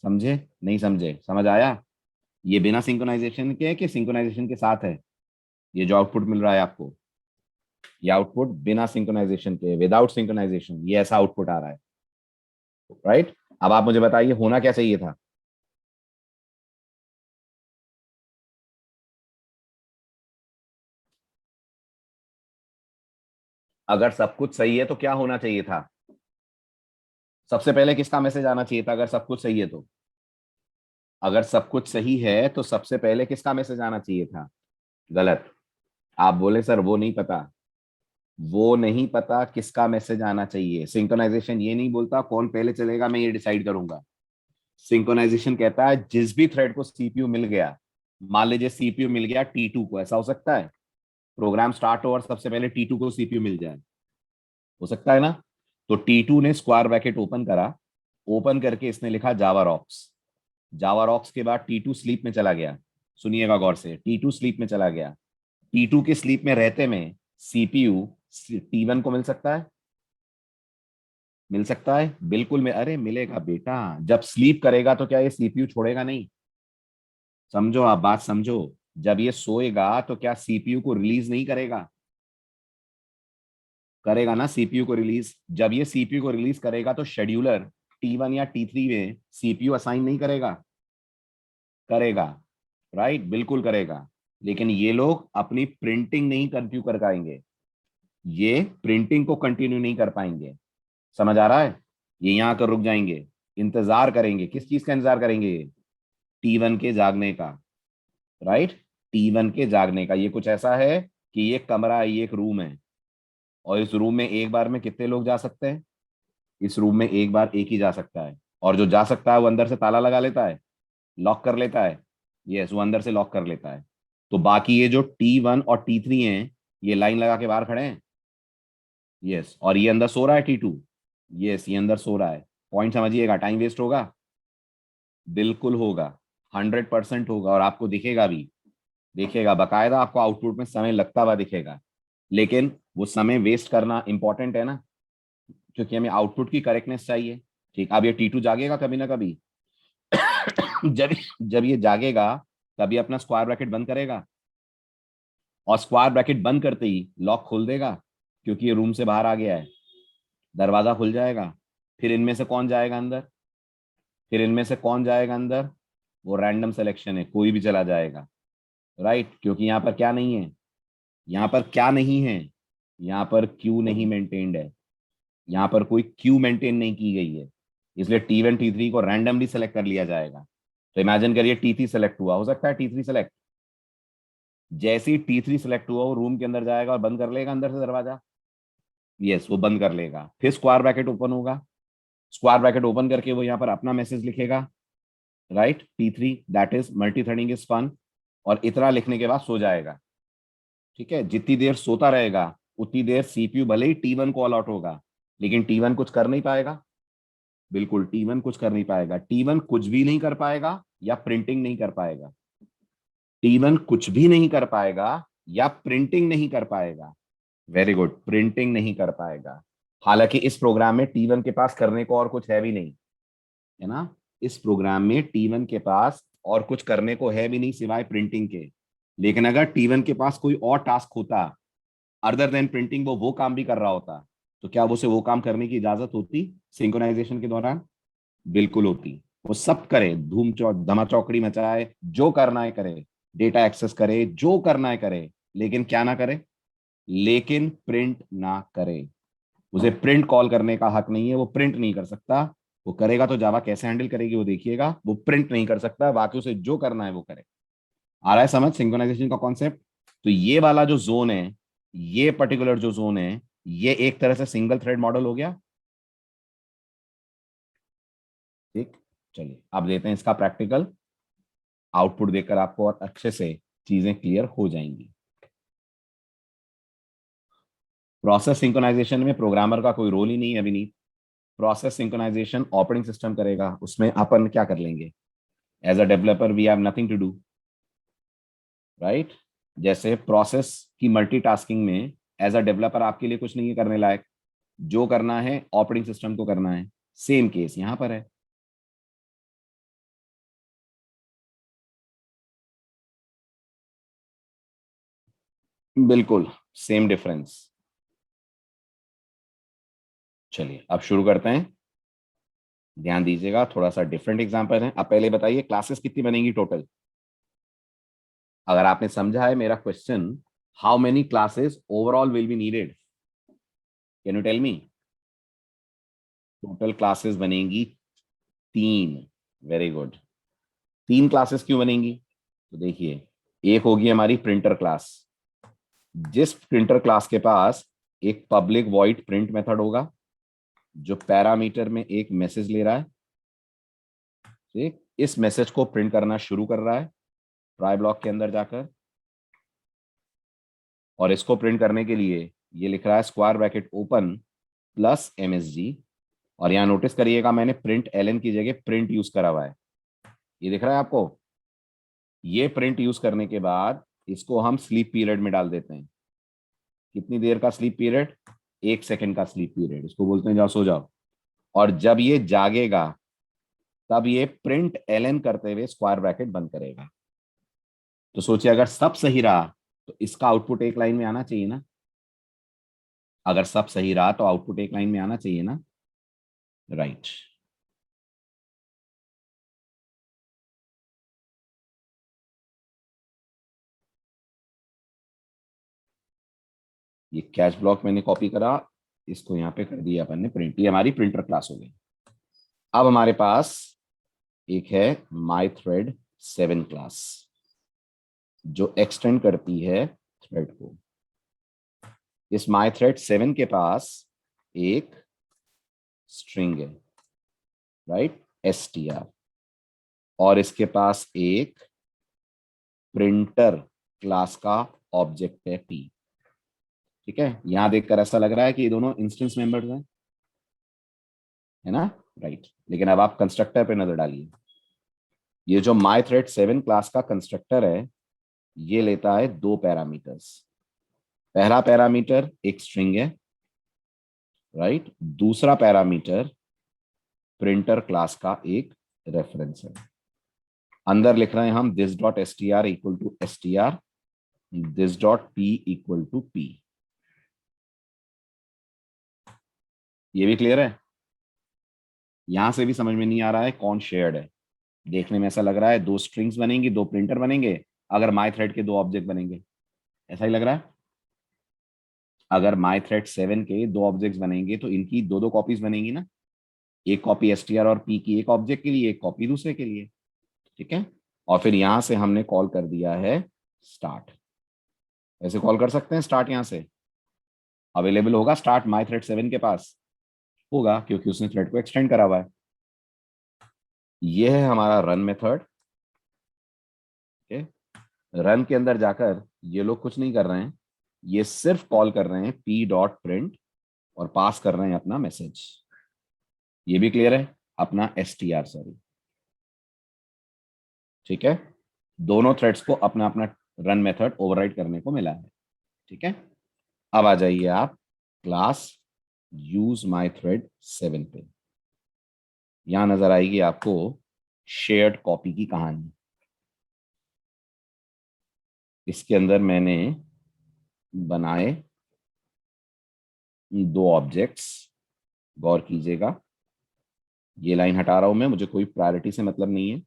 समझे? नहीं समझे? समझ आया? ये बिना सिंक्रोनाइजेशन के है कि सिंक्रोनाइजेशन के साथ है? ये जो आउटपुट मिल रहा है आपको, ये आउटपुट बिना सिंक्रोनाइजेशन के, विदाउट सिंक्रोनाइजेशन ये ऐसा आउटपुट आ रहा है, राइट? अब आप मुझे बताइए होना क्या चाहिए था? अगर सब कुछ सही है तो क्या होना चाहिए था? सबसे पहले किसका मैसेज आना चाहिए था अगर सब कुछ सही है तो? अगर सब कुछ सही है तो सबसे पहले किसका मैसेज आना चाहिए था? गलत। आप बोले सर वो नहीं पता, वो नहीं पता किसका मैसेज आना चाहिए। सिंक्रोनाइजेशन ये नहीं बोलता कौन पहले चलेगा मैं ये डिसाइड करूंगा। सिंक्रोनाइजेशन कहता है जिस भी थ्रेड को सीपीयू मिल गया, मान लीजिए सीपीयू मिल गया T2 को, ऐसा हो सकता है प्रोग्राम स्टार्ट हो और सबसे पहले T2 को सीपीयू मिल जाए? हो सकता है ना? तो T2 ने स्क्वायर ब्रैकेट ओपन करा, ओपन करके इसने लिखा जावा रॉक्स। जावा रॉक्स के बाद T2 स्लीप में चला गया। सुनिएगा गौर से, T2 स्लीप में चला गया। T2 के स्लीप में रहते में सीपीयू T1 को मिल सकता है? मिल सकता है, बिल्कुल में, अरे मिलेगा बेटा। जब स्लीप करेगा तो क्या ये सीपीयू छोड़ेगा नहीं? समझो, आप बात समझो। जब ये सोएगा तो क्या सीपीयू को रिलीज नहीं करेगा? करेगा ना सीपीयू को रिलीज। जब ये सीपीयू को रिलीज करेगा तो शेड्यूलर T1 या T3 में सीपीयू असाइन नहीं करेगा? करेगा, राइट, बिल्कुल करेगा। लेकिन ये लोग अपनी प्रिंटिंग नहीं कंटिन्यू कर पाएंगे, ये प्रिंटिंग को कंटिन्यू नहीं कर पाएंगे। समझ आ रहा है? ये यहां आकर रुक जाएंगे, इंतजार करेंगे। किस चीज का इंतजार करेंगे? T1 के जागने का, राइट? T1 के जागने का। ये कुछ ऐसा है कि ये कमरा है, ये एक रूम है, और इस रूम में एक बार में कितने लोग जा सकते हैं? इस रूम में एक बार एक ही जा सकता है, और जो जा सकता है वो अंदर से ताला लगा लेता है, लॉक कर लेता है। यस, वो अंदर से लॉक कर लेता है। तो बाकी ये जो T1 और T3 हैं, ये लाइन लगा के बाहर खड़े हैं। यस, और ये अंदर सो रहा है T2। यस, ये अंदर सो रहा है। पॉइंट समझिएगा, टाइम वेस्ट होगा? बिल्कुल होगा, 100% होगा, और आपको दिखेगा भी, दिखेगा बकायदा, आपको आउटपुट में समय लगता हुआ दिखेगा। लेकिन वो समय वेस्ट करना इंपॉर्टेंट है ना, क्योंकि हमें आउटपुट की करेक्टनेस चाहिए। ठीक, अब ये T2 जागेगा कभी ना कभी। जब जब ये जागेगा तभी अपना स्क्वायर ब्रैकेट बंद करेगा, और स्क्वायर ब्रैकेट बंद करते ही लॉक खोल देगा, क्योंकि ये रूम से बाहर आ गया है। दरवाजा खुल जाएगा। फिर इनमें से कौन जाएगा अंदर? फिर इनमें से कौन जाएगा अंदर? वो रैंडम सिलेक्शन है, कोई भी चला जाएगा, राइट? क्योंकि यहाँ पर क्या नहीं है? यहाँ पर क्या नहीं है? यहाँ पर क्यू नहीं मेंटेन्ड है, यहाँ पर कोई क्यू मेंटेन नहीं की गई है, इसलिए T1 T3 को रैंडमली सेलेक्ट कर लिया जाएगा। तो इमेजिन करिए T3 सेलेक्ट हुआ, हो सकता है T3 सेलेक्ट, जैसे ही T3 सेलेक्ट हुआ वो रूम के अंदर जाएगा और बंद कर लेगा अंदर से दरवाजा। यस, वो बंद कर लेगा। फिर स्क्वायर ब्रैकेट ओपन होगा, स्क्वायर ब्रैकेट ओपन करके वो यहाँ पर अपना मैसेज लिखेगा, right? T3 that is multi threading is fun, और इतना लिखने के बाद सो जाएगा। ठीक है, जितनी देर सोता रहेगा उतनी देर सीपीयू भले ही T1 को ऑल आउट होगा, लेकिन T1 कुछ कर नहीं पाएगा। बिल्कुल, T1 कुछ कर नहीं पाएगा। T1 कुछ भी नहीं कर पाएगा या प्रिंटिंग नहीं कर पाएगा। T1 कुछ भी नहीं कर पाएगा या प्रिंटिंग नहीं कर पाएगा। वेरी गुड, प्रिंटिंग नहीं कर पाएगा। हालांकि इस प्रोग्राम में T1 के पास करने को और कुछ है भी नहीं, है ना? इस प्रोग्राम में T1 के पास और कुछ करने को है भी नहीं सिवाय प्रिंटिंग के। लेकिन अगर T1 के पास कोई और टास्क होता अदर देन प्रिंटिंग, वो काम भी कर रहा होता, तो क्या उसे वो काम करने की इजाजत होती सिंक्रोनाइजेशन के दौरान? बिल्कुल होती। वो सब करे, धमा चौकड़ी मचाए, जो करना है करे, डेटा एक्सेस करे, जो करना है करे, लेकिन क्या ना करे? लेकिन प्रिंट ना करे। उसे प्रिंट कॉल करने का हक नहीं है, वो प्रिंट नहीं कर सकता। वो करेगा तो जावा कैसे हैंडल करेगी वो देखिएगा। वो प्रिंट नहीं कर सकता, बाकी उसे जो करना है वो करे। आ रहा है समझ सिंक्रोनाइजेशन का कॉन्सेप्ट? तो ये वाला जो जोन है, ये पर्टिकुलर जो जोन है, ये एक तरह से सिंगल थ्रेड मॉडल हो गया। ठीक, चलिए अब देते हैं इसका प्रैक्टिकल। आउटपुट देखकर आपको और अच्छे से चीजें क्लियर हो जाएंगी। प्रोसेस सिंक्रोनाइजेशन में प्रोग्रामर का कोई रोल ही नहीं है अभिनीत। प्रोसेस सिंक्रोनाइजेशन ऑपरेटिंग सिस्टम करेगा, उसमें अपन क्या कर लेंगे? As a developer we have nothing to do, right. जैसे प्रोसेस की मल्टीटास्किंग में एज अ डेवलपर आपके लिए कुछ नहीं है करने लायक, जो करना है ऑपरेटिंग सिस्टम को करना है। सेम केस यहां पर है। बिल्कुल सेम डिफरेंस। चलिए अब शुरू करते हैं। ध्यान दीजिएगा, थोड़ा सा डिफरेंट एग्जांपल है। अब पहले बताइए क्लासेस कितनी बनेंगी टोटल? अगर आपने समझा है मेरा question, how many classes overall will be needed, can you tell me? Total classes बनेंगी 3। Very good. 3 क्लासेस क्यों बनेंगी? तो देखिए, एक होगी हमारी प्रिंटर क्लास। जिस प्रिंटर क्लास के पास एक पब्लिक वॉइड प्रिंट मेथड होगा, जो पैरामीटर में एक मैसेज ले रहा है, ठीक, इस मैसेज को प्रिंट करना शुरू कर रहा है ट्राई ब्लॉक के अंदर जाकर, और इसको प्रिंट करने के लिए ये लिख रहा है square bracket open plus MSG। और यहां नोटिस करिएगा मैंने प्रिंट ln की जगह प्रिंट यूज करा हुआ है। ये दिख रहा है आपको? ये प्रिंट यूज करने के बाद इसको हम स्लीप पीरियड में डाल देते हैं। कितनी देर का स्लीप पीरियड? 1 सेकंड का स्लीप पीरियड। इसको बोलते हैं जाओ सो जाओ। और जब ये जागेगा तब ये प्रिंट ln करते हुए स्क्वायर ब्रैकेट बंद करेगा। तो सोचिए अगर सब सही रहा तो इसका आउटपुट एक लाइन में आना चाहिए ना। अगर सब सही रहा तो आउटपुट एक लाइन में आना चाहिए ना, राइट। ये कैच ब्लॉक मैंने कॉपी करा, इसको यहाँ पे कर दिया अपन ने प्रिंट। ये हमारी प्रिंटर क्लास हो गई। अब हमारे पास एक है माई थ्रेड 7 क्लास, जो एक्सटेंड करती है थ्रेड को। इस माई थ्रेड 7 के पास एक स्ट्रिंग है, राइट, str, और इसके पास एक प्रिंटर क्लास का ऑब्जेक्ट है p। ठीक है, यहां देखकर ऐसा लग रहा है कि ये दोनों इंस्टेंस मेंबर्स हैं, है ना, राइट। लेकिन अब आप कंस्ट्रक्टर पे नजर डालिए। ये जो माई थ्रेड 7 क्लास का कंस्ट्रक्टर है, ये लेता है 2 पैरामीटर्स। पहला पैरामीटर एक स्ट्रिंग है, राइट। दूसरा पैरामीटर प्रिंटर क्लास का एक रेफरेंस है। अंदर लिख रहे हैं हम this dot str equal to str, this dot p equal to p। ये भी क्लियर है? यहां से भी समझ में नहीं आ रहा है कौन शेयर्ड है। देखने में ऐसा लग रहा है 2 स्ट्रिंग्स बनेंगी, 2 प्रिंटर बनेंगे, अगर माई थ्रेड के 2 ऑब्जेक्ट बनेंगे। ऐसा ही लग रहा है। अगर माई थ्रेड 7 के 2 ऑब्जेक्ट्स बनेंगे तो इनकी 2 कॉपीज बनेंगी ना। एक कॉपी str और p की एक ऑब्जेक्ट के लिए, एक कॉपी दूसरे के लिए। ठीक है, और फिर यहां से हमने कॉल कर दिया है स्टार्ट। ऐसे कॉल कर सकते हैं स्टार्ट, यहां से अवेलेबल होगा स्टार्ट माई थ्रेड 7 के पास होगा, क्योंकि उसने थ्रेड को एक्सटेंड करा हुआ है। ये है हमारा रन मेथड। रन के अंदर जाकर ये लोग कुछ नहीं कर रहे हैं, ये सिर्फ कॉल कर रहे हैं p डॉट प्रिंट और पास कर रहे हैं अपना मैसेज। ये भी क्लियर है? अपना str, सॉरी। ठीक है, दोनों थ्रेड्स को अपना अपना रन मेथड ओवरराइड करने को मिला है। ठीक है, अब आ जाइए आप क्लास यूज माई थ्रेड 7 पे। यहां नजर आएगी आपको शेयर्ड कॉपी की कहानी। इसके अंदर मैंने बनाए 2 ऑब्जेक्ट्स, गौर कीजिएगा। ये लाइन हटा रहा हूं मैं, मुझे कोई प्रायोरिटी से मतलब नहीं है।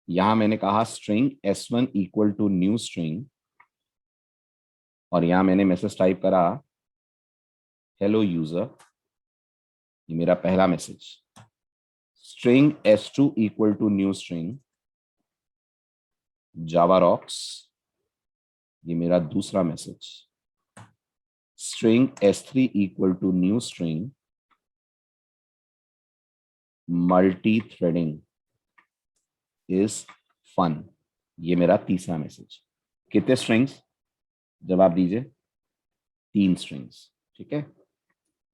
यहां मैंने कहा string s1 equal to new string, और यहां मैंने मैसेज टाइप करा हेलो यूजर। ये मेरा पहला message. String s2 equal to new string Java rocks, ये मेरा दूसरा message, string S3 equal to new string multi threading is fun. ये मेरा तीसरा मैसेज। कितने स्ट्रिंग्स? जवाब दीजिए। 3 स्ट्रिंग्स, ठीक है।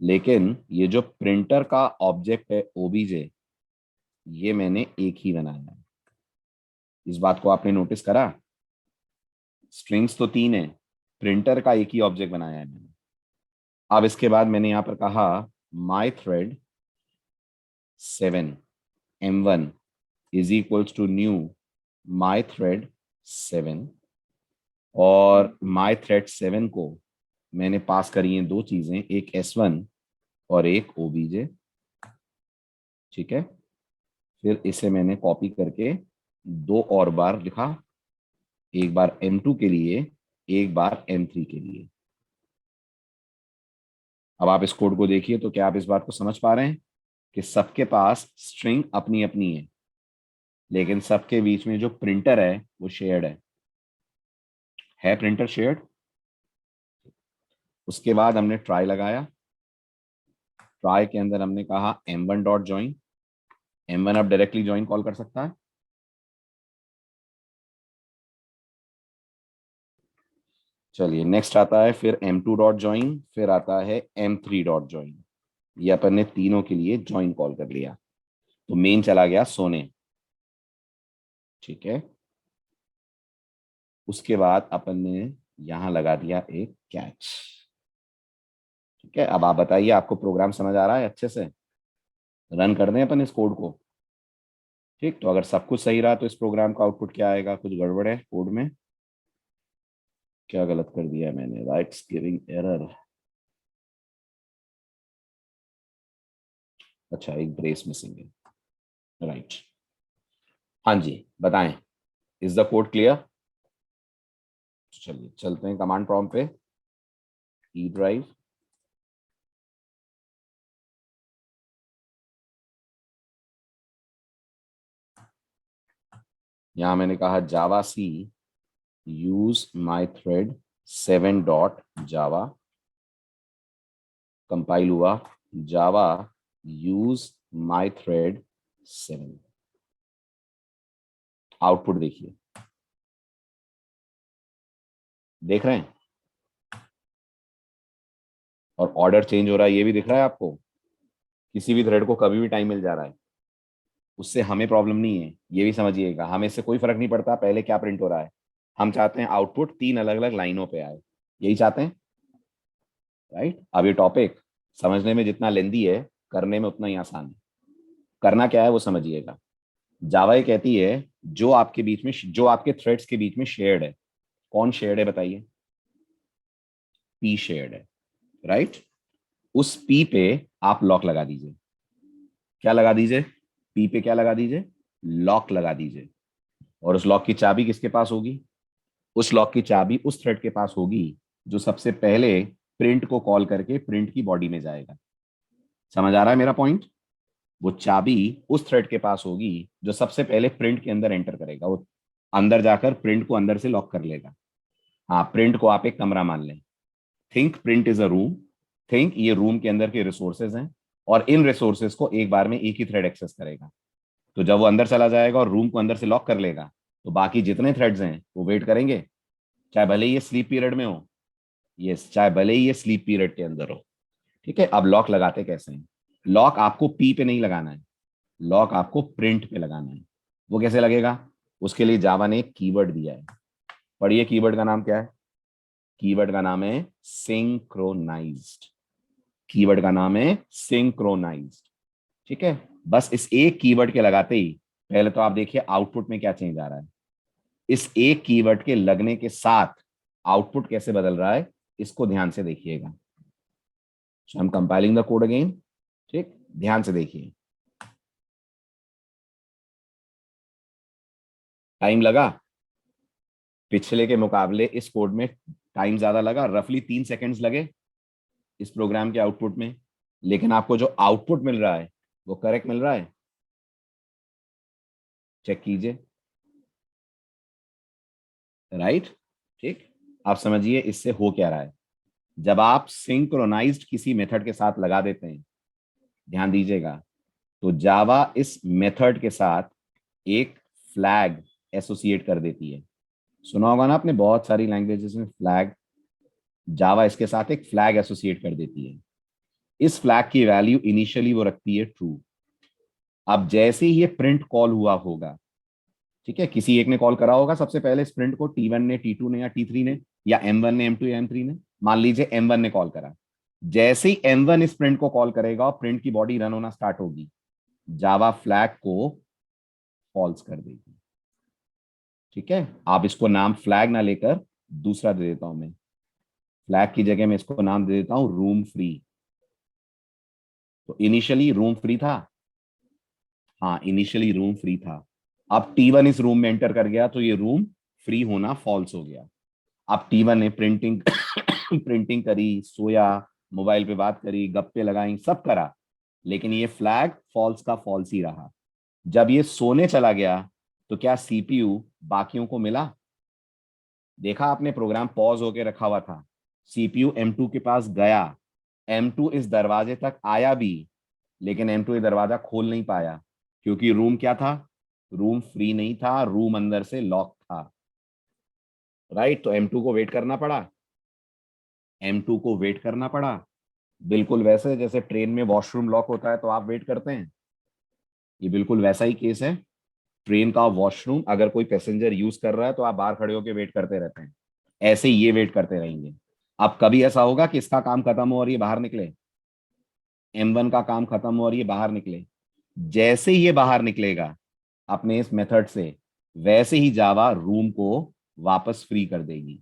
लेकिन ये जो प्रिंटर का ऑब्जेक्ट है ओबीजे, ये मैंने एक ही बनाया है। इस बात को आपने नोटिस करा? स्ट्रिंग्स तो 3 है, प्रिंटर का एक ही ऑब्जेक्ट बनाया है मैंने। अब इसके बाद मैंने यहां पर कहा my thread 7 M1 is equals to new my thread 7, और माई थ्रेड 7 को मैंने पास करी हैं 2 चीजें, एक S1 और एक OBJ, ठीक है। फिर इसे मैंने कॉपी करके 2 और बार लिखा, एक बार M2 के लिए, एक बार M3 के लिए। अब आप इस कोड को देखिए तो क्या आप इस बात को समझ पा रहे हैं कि सबके पास स्ट्रिंग अपनी अपनी लेकिन सबके बीच में जो प्रिंटर है वो शेयर्ड है प्रिंटर शेयर्ड। उसके बाद हमने ट्राई लगाया, ट्राई के अंदर हमने कहा M1 डॉट ज्वाइन, M1 अब डायरेक्टली ज्वाइन कॉल कर सकता है। चलिए नेक्स्ट आता है फिर M2 डॉट ज्वाइन, फिर आता है M3 डॉट ज्वाइन। ये अपन ने तीनों के लिए ज्वाइन कॉल कर लिया, तो मेन चला गया सोने, ठीक है। उसके बाद अपन ने यहां लगा दिया एक कैच, ठीक है। अब आप बताइए, आपको प्रोग्राम समझ आ रहा है अच्छे से? रन कर दें अपन इस कोड को, ठीक। तो अगर सब कुछ सही रहा तो इस प्रोग्राम का आउटपुट क्या आएगा? कुछ गड़बड़ है कोड में? क्या गलत कर दिया है मैंने? राइट्स गिविंग एरर, अच्छा एक ब्रेस मिसिंग है, राइट। हाँ जी बताएं, इज द कोड क्लियर? चलिए चलते हैं कमांड प्रॉम्प्ट पे, ई ड्राइव, यहां मैंने कहा javac use my thread 7 dot Java, compile हुआ Java use my thread 7। Output देखिए, देख रहे हैं? और ऑर्डर चेंज हो रहा है, ये भी दिख रहा है आपको? किसी भी थ्रेड को कभी भी टाइम मिल जा रहा है, उससे हमें प्रॉब्लम नहीं है, ये भी समझिएगा। हमें इससे कोई फर्क नहीं पड़ता पहले क्या प्रिंट हो रहा है, हम चाहते हैं आउटपुट 3 अलग अलग लाइनों पे आए, यही चाहते हैं, राइट। अब ये टॉपिक समझने में जितना लेंदी है, करने में उतना ही आसान है। करना क्या है वो समझिएगा। जावा ये कहती है जो आपके बीच में, जो आपके थ्रेड्स के बीच में शेयर्ड है, कौन शेयर्ड है बताइए? पी शेयर्ड है, राइट। उस पी पे आप लॉक लगा दीजिए। क्या लगा दीजिए? पी पे क्या लगा दीजिए? लॉक लगा दीजिए। और उस लॉक की चाबी किसके पास होगी? उस लॉक की चाबी उस थ्रेड के पास होगी जो सबसे पहले प्रिंट को कॉल करके प्रिंट की बॉडी में जाएगा। समझ आ रहा है मेरा पॉइंट? वो चाबी उस थ्रेड के पास होगी जो सबसे पहले प्रिंट के अंदर एंटर करेगा, वो अंदर जाकर प्रिंट को अंदर से लॉक कर लेगा। हाँ, प्रिंट को आप एक कमरा मान लें, think print is a room, think ये रूम के अंदर के रिसोर्सेज हैं, और इन रिसोर्सेज को एक बार में एक ही थ्रेड एक्सेस करेगा। तो जब वो अंदर चला जाएगा और रूम को अंदर से लॉक कर लेगा, तो बाकी जितने थ्रेड्स हैं वो वेट करेंगे, चाहे भले ही ये स्लीप पीरियड में हो, ये चाहे भले ही ये स्लीप पीरियड के अंदर हो, ठीक है। अब लॉक लगाते कैसे हैं? लॉक आपको पी पे नहीं लगाना है, लॉक आपको प्रिंट पे लगाना है। वो कैसे लगेगा? उसके लिए जावा ने एक कीवर्ड दिया है। पढ़िए कीवर्ड का नाम क्या है? कीवर्ड का नाम है सिंक्रोनाइज्ड। कीवर्ड का नाम है सिंक्रोनाइज्ड, ठीक है। बस इस एक कीवर्ड के लगाते ही पहले तो आप देखिए आउटपुट में क्या चेंज आ रहा है। इस एक कीवर्ड के लगने के साथ आउटपुट कैसे बदल रहा है, इसको ध्यान से देखिएगा। I am compiling the code again, ठीक, ध्यान से देखिए। टाइम लगा पिछले के मुकाबले इस कोड में, टाइम ज्यादा लगा, रफली 3 सेकेंड्स लगे इस प्रोग्राम के आउटपुट में, लेकिन आपको जो आउटपुट मिल रहा है वो करेक्ट मिल रहा है। चेक कीजिए, राइट, ठीक। आप समझिए इससे हो क्या रहा है। जब आप सिंक्रोनाइज्ड किसी मेथड के साथ लगा देते हैं, ध्यान दीजिएगा, तो जावा इस मेथड के साथ एक फ्लैग एसोसिएट कर देती है। सुना होगा ना आपने, बहुत सारी लैंग्वेजेस में फ्लैग, जावा इसके साथ एक फ्लैग एसोसिएट कर देती है। इस फ्लैग की वैल्यू इनिशियली वो रखती है ट्रू। अब जैसे ही ये प्रिंट कॉल हुआ होगा, ठीक है, किसी एक ने कॉल करा होगा सबसे पहले स्प्रिंट को, T1 ने, T2 ने, या T3 ने, या M1 ने, M2 या M3 ने। मान लीजिए M1 ने कॉल करा। जैसे ही M1 इस प्रिंट को कॉल करेगा और प्रिंट की बॉडी रन होना स्टार्ट होगी, जावा फ्लैग को फॉल्स कर देगी। ठीक है, आप इसको नाम फ्लैग ना लेकर दूसरा दे देता हूं मैं। फ्लैग की जगह मैं इसको नाम दे देता हूं रूम फ्री। तो इनिशियली रूम फ्री था, हाँ इनिशियली रूम फ्री था। अब T1 इस रूम में एंटर कर गया तो ये रूम फ्री होना फॉल्स हो गया। अब T1 ने प्रिंटिंग प्रिंटिंग करी, सोया, मोबाइल पे बात करी, गप्पे लगाई, सब करा, लेकिन ये फ्लैग फॉल्स का फॉल्स ही रहा। जब ये सोने चला गया तो क्या सीपीयू बाकियों को मिला? देखा आपने, प्रोग्राम पॉज होके रखा हुआ था, सीपीयू M2 के पास गया, M2 इस दरवाजे तक आया भी, लेकिन M2 ये दरवाजा खोल नहीं पाया, क्योंकि रूम क्या था? रूम फ्री नहीं था, रूम अंदर से लॉक था। राइट, तो M2 को वेट करना पड़ा, M2 को वेट करना पड़ा। बिल्कुल वैसे जैसे ट्रेन में वॉशरूम लॉक होता है तो आप वेट करते हैं, ये बिल्कुल वैसा ही केस है। ट्रेन का वॉशरूम अगर कोई पैसेंजर यूज कर रहा है तो आप बाहर खड़े होकर वेट करते रहते हैं, ऐसे ही ये वेट करते रहेंगे। अब कभी ऐसा होगा कि इसका काम खत्म हो और ये बाहर निकले, M1 का काम खत्म हो और ये बाहर निकले। जैसे ही ये बाहर निकलेगा अपने इस मेथड से, वैसे ही जावा रूम को वापस फ्री कर देगी।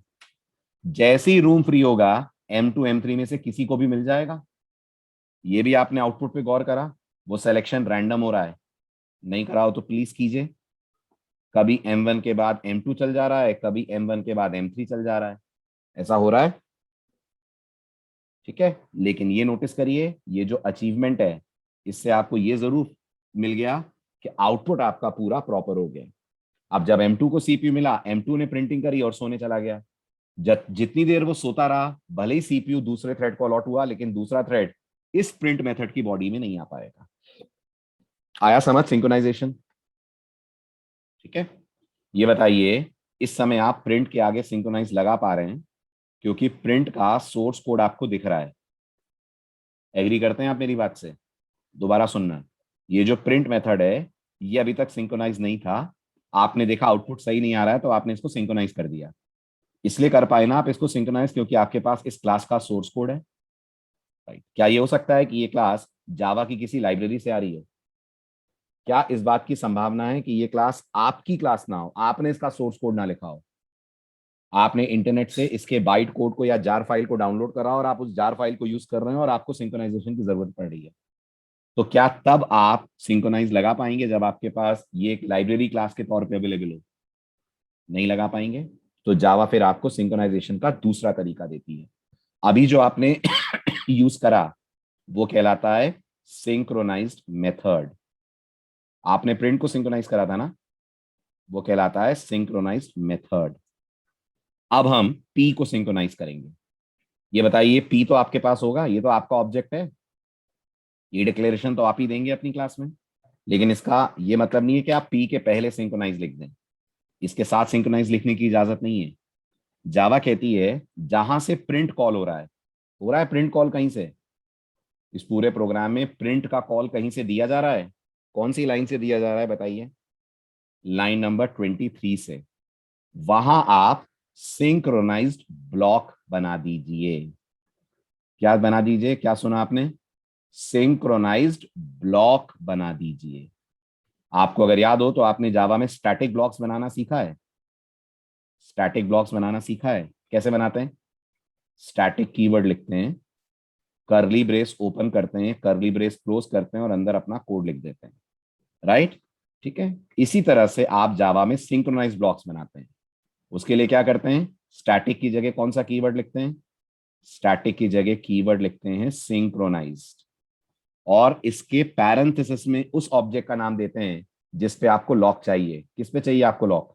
जैसे ही रूम फ्री होगा, M2 M3 में से किसी को भी मिल जाएगा। ये भी आपने आउटपुट पे गौर करा, वो सिलेक्शन रैंडम हो रहा है। नहीं करा हो तो प्लीज कीजिए। कभी M1 के बाद M2 चल जा रहा है, कभी M1 के बाद M3 चल जा रहा है, ऐसा हो रहा है। ठीक है, लेकिन ये नोटिस करिए, ये जो अचीवमेंट है, इससे आपको ये जरूर मिल गया कि आउटपुट आपका पूरा प्रॉपर हो गया। अब जब M2 को सीपीयू मिला, M2 ने प्रिंटिंग करी और सोने चला गया। जितनी देर वो सोता रहा, भले ही सीपीयू दूसरे थ्रेड को अलॉट हुआ, लेकिन दूसरा थ्रेड इस प्रिंट मेथड की बॉडी में नहीं आ पाएगा। आया समझ सिंक्रोनाइजेशन? ठीक है, ये बताइए, इस समय आप प्रिंट के आगे सिंक्रोनाइज लगा पा रहे हैं क्योंकि प्रिंट का सोर्स कोड आपको दिख रहा है। एग्री करते हैं आप मेरी बात से? दोबारा सुनना, ये जो प्रिंट मेथड है, ये अभी तक सिंक्रोनाइज नहीं था। आपने देखा आउटपुट सही नहीं आ रहा है तो आपने इसको सिंक्रोनाइज कर दिया। इसलिए कर पाए ना आप इसको सिंक्रोनाइज, क्योंकि आपके पास इस क्लास का सोर्स कोड है। राइट, क्या ये हो सकता है कि ये क्लास जावा की किसी लाइब्रेरी से आ रही है? क्या इस बात की संभावना है कि ये क्लास आपकी क्लास ना हो, आपने इसका सोर्स कोड ना लिखा हो, आपने इंटरनेट से इसके बाइट कोड को या जार फाइल को डाउनलोड करा और आप उस जार फाइल को यूज कर रहे हैं और आपको सिंक्रोनाइजेशन की जरूरत पड़ रही है? तो क्या तब आप सिंक्रोनाइज लगा पाएंगे जब आपके पास ये एक लाइब्रेरी क्लास के तौर पे अवेलेबल हो? नहीं लगा पाएंगे। तो जावा फिर आपको सिंक्रोनाइजेशन का दूसरा तरीका देती है। अभी जो आपने यूज करा वो कहलाता है सिंक्रोनाइज्ड मेथड। आपने प्रिंट को सिंक्रोनाइज करा था ना, वो कहलाता है सिंक्रोनाइज्ड मेथड। अब हम पी को सिंक्रोनाइज करेंगे। ये बताइए, पी तो आपके पास होगा, ये तो आपका ऑब्जेक्ट है, ये डिक्लेरेशन तो आप ही देंगे अपनी क्लास में। लेकिन इसका ये मतलब नहीं है कि आप पी के पहले सिंक्रोनाइज लिख दें, इसके साथ सिंक्रोनाइज लिखने की इजाजत नहीं है। जावा कहती है जहां से प्रिंट कॉल हो रहा है प्रिंट कॉल कहीं से, इस पूरे प्रोग्राम में प्रिंट का कॉल कहीं से दिया जा रहा है। कौन सी लाइन से दिया जा रहा है बताइए? लाइन नंबर 23 से। वहां आप सिंक्रोनाइज्ड ब्लॉक बना दीजिए। क्या बना दीजिए? क्या सुना आपने? सिंक्रोनाइज्ड ब्लॉक बना दीजिए। आपको अगर याद हो तो आपने जावा में स्टैटिक ब्लॉक्स बनाना सीखा है। स्टैटिक ब्लॉक्स बनाना सीखा है, कैसे बनाते हैं? स्टैटिक कीवर्ड लिखते हैं, कर्ली ब्रेस ओपन करते हैं, कर्ली ब्रेस क्लोज करते हैं और अंदर अपना कोड लिख देते हैं। राइट, ठीक है। इसी तरह से आप जावा में सिंक्रोनाइज ब्लॉक्स बनाते हैं। उसके लिए क्या करते हैं? स्टैटिक की जगह कौन सा कीवर्ड लिखते हैं? स्टैटिक की जगह कीवर्ड लिखते हैं सिंक्रोनाइज्ड, और इसके पैरेंथेसिस में उस ऑब्जेक्ट का नाम देते हैं जिस पे आपको लॉक चाहिए। किस पे चाहिए आपको लॉक?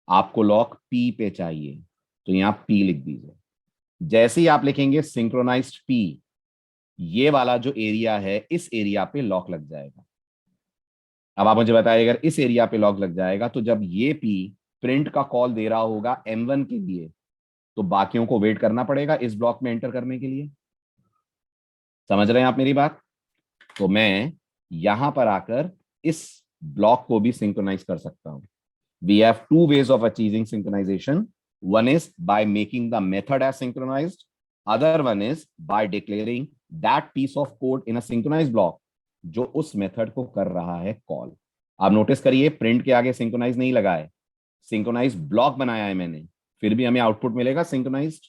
आपको लॉक पी पे चाहिए, तो यहां P लिख दीजिए। जैसे ही आप लिखेंगे सिंक्रोनाइज्ड P, ये वाला जो एरिया है इस एरिया पे लॉक लग जाएगा। अब आप मुझे बताइए, अगर इस एरिया पे लॉक लग जाएगा तो जब ये P प्रिंट का कॉल दे रहा होगा M1 के लिए, तो बाकियों को वेट करना पड़ेगा इस ब्लॉक में एंटर करने के लिए। समझ रहे हैं आप मेरी बात? तो मैं यहां पर आकर इस ब्लॉक को भी सिंक्रोनाइज कर सकता हूं। We have two ways of achieving synchronization. One is by making the method as synchronized. Other one is by declaring that piece of code in a synchronized block जो उस मेथड को कर रहा है कॉल। आप नोटिस करिए, print के आगे सिंक्रोनाइज नहीं लगा है, सिंक्रोनाइज ब्लॉक बनाया है मैंने, फिर भी हमें आउटपुट मिलेगा सिंक्रोनाइज्ड।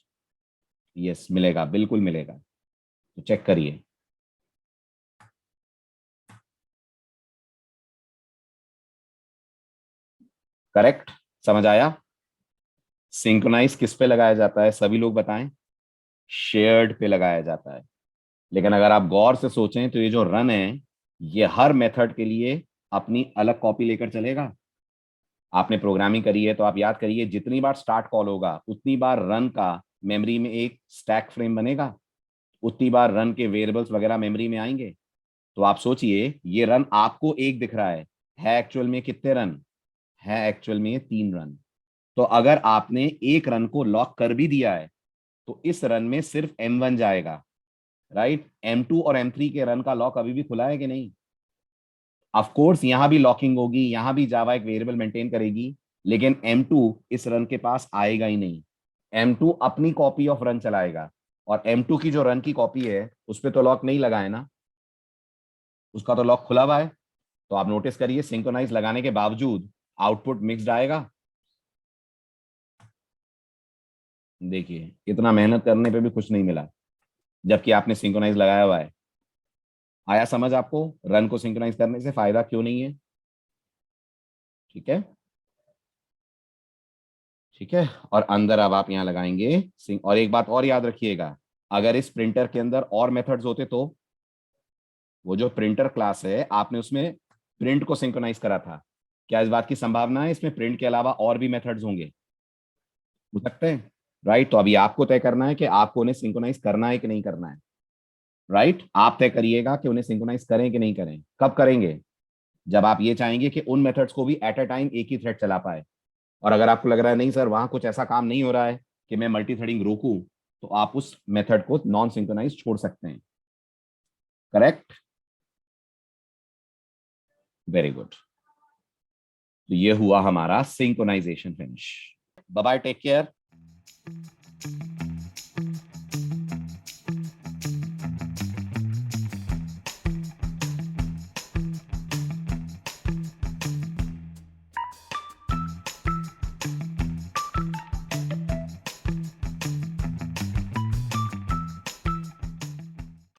यस, मिलेगा, बिल्कुल मिलेगा। तो चेक करिए। करेक्ट, समझ आया? सिंक्रोनाइज किस पे लगाया जाता है, सभी लोग बताएं। शेयर्ड पे लगाया जाता है। लेकिन अगर आप गौर से सोचें तो ये जो रन है, ये हर मेथड के लिए अपनी अलग कॉपी लेकर चलेगा। आपने प्रोग्रामिंग करी है तो आप याद करिए, जितनी बार स्टार्ट कॉल होगा उतनी बार रन का मेमोरी में एक स्टैक फ्रेम बनेगा, उतनी बार रन के वेरिएबल्स वगैरह मेमोरी में आएंगे। तो आप सोचिए, ये रन आपको एक दिख रहा है एक्चुअल में कितने रन है? एक्चुअल में 3 रन। तो अगर आपने एक रन को लॉक कर भी दिया है तो इस रन में सिर्फ M1 जाएगा, राइट? M2 और M3 के रन का लॉक अभी भी खुला है कि नहीं? ऑफ कोर्स यहां भी लॉकिंग होगी, यहां भी जावा एक वेरिएबल मेंटेन करेगी, लेकिन M2 इस रन के पास आएगा ही नहीं। M2 अपनी कॉपी ऑफ रन चलाएगा, और M2 की जो रन की कॉपी है उस पर तो लॉक नहीं लगा है ना, उसका तो लॉक खुला हुआ है। तो आप नोटिस करिए, सिंक्रोनाइज लगाने के बावजूद आउटपुट मिक्स्ड आएगा। देखिए, इतना मेहनत करने पे भी कुछ नहीं मिला, जबकि आपने सिंक्रोनाइज लगाया हुआ है। आया समझ आपको रन को सिंक्रोनाइज करने से फायदा क्यों नहीं है? ठीक है, ठीक है। और अंदर अब आप यहां लगाएंगे और एक बात और याद रखिएगा, अगर इस प्रिंटर के अंदर और मेथड्स होते तो वो जो प्रिंटर क्लास है आपने उसमें प्रिंट को सिंक्रोनाइज करा था, क्या इस बात की संभावना है इसमें प्रिंट के अलावा और भी मेथड्स होंगे? हो सकते हैं, राइट? तो अभी आपको तय करना है कि आपको उन्हें सिंक्रोनाइज करना है कि नहीं करना है, राइट? आप तय करिएगा कि उन्हें सिंक्रोनाइज करें कि नहीं करें। कब करेंगे? जब आप ये चाहेंगे कि उन मेथड्स को भी एट अ टाइम एक ही थ्रेड चला पाए। और अगर आपको लग रहा है नहीं सर वहां कुछ ऐसा काम नहीं हो रहा है कि मैं मल्टी थ्रेडिंग रोकूं, तो आप उस मेथड को नॉन सिंक्रोनाइज छोड़ सकते हैं। Correct, very good. तो ये हुआ हमारा synchronization finish. Bye bye, take care.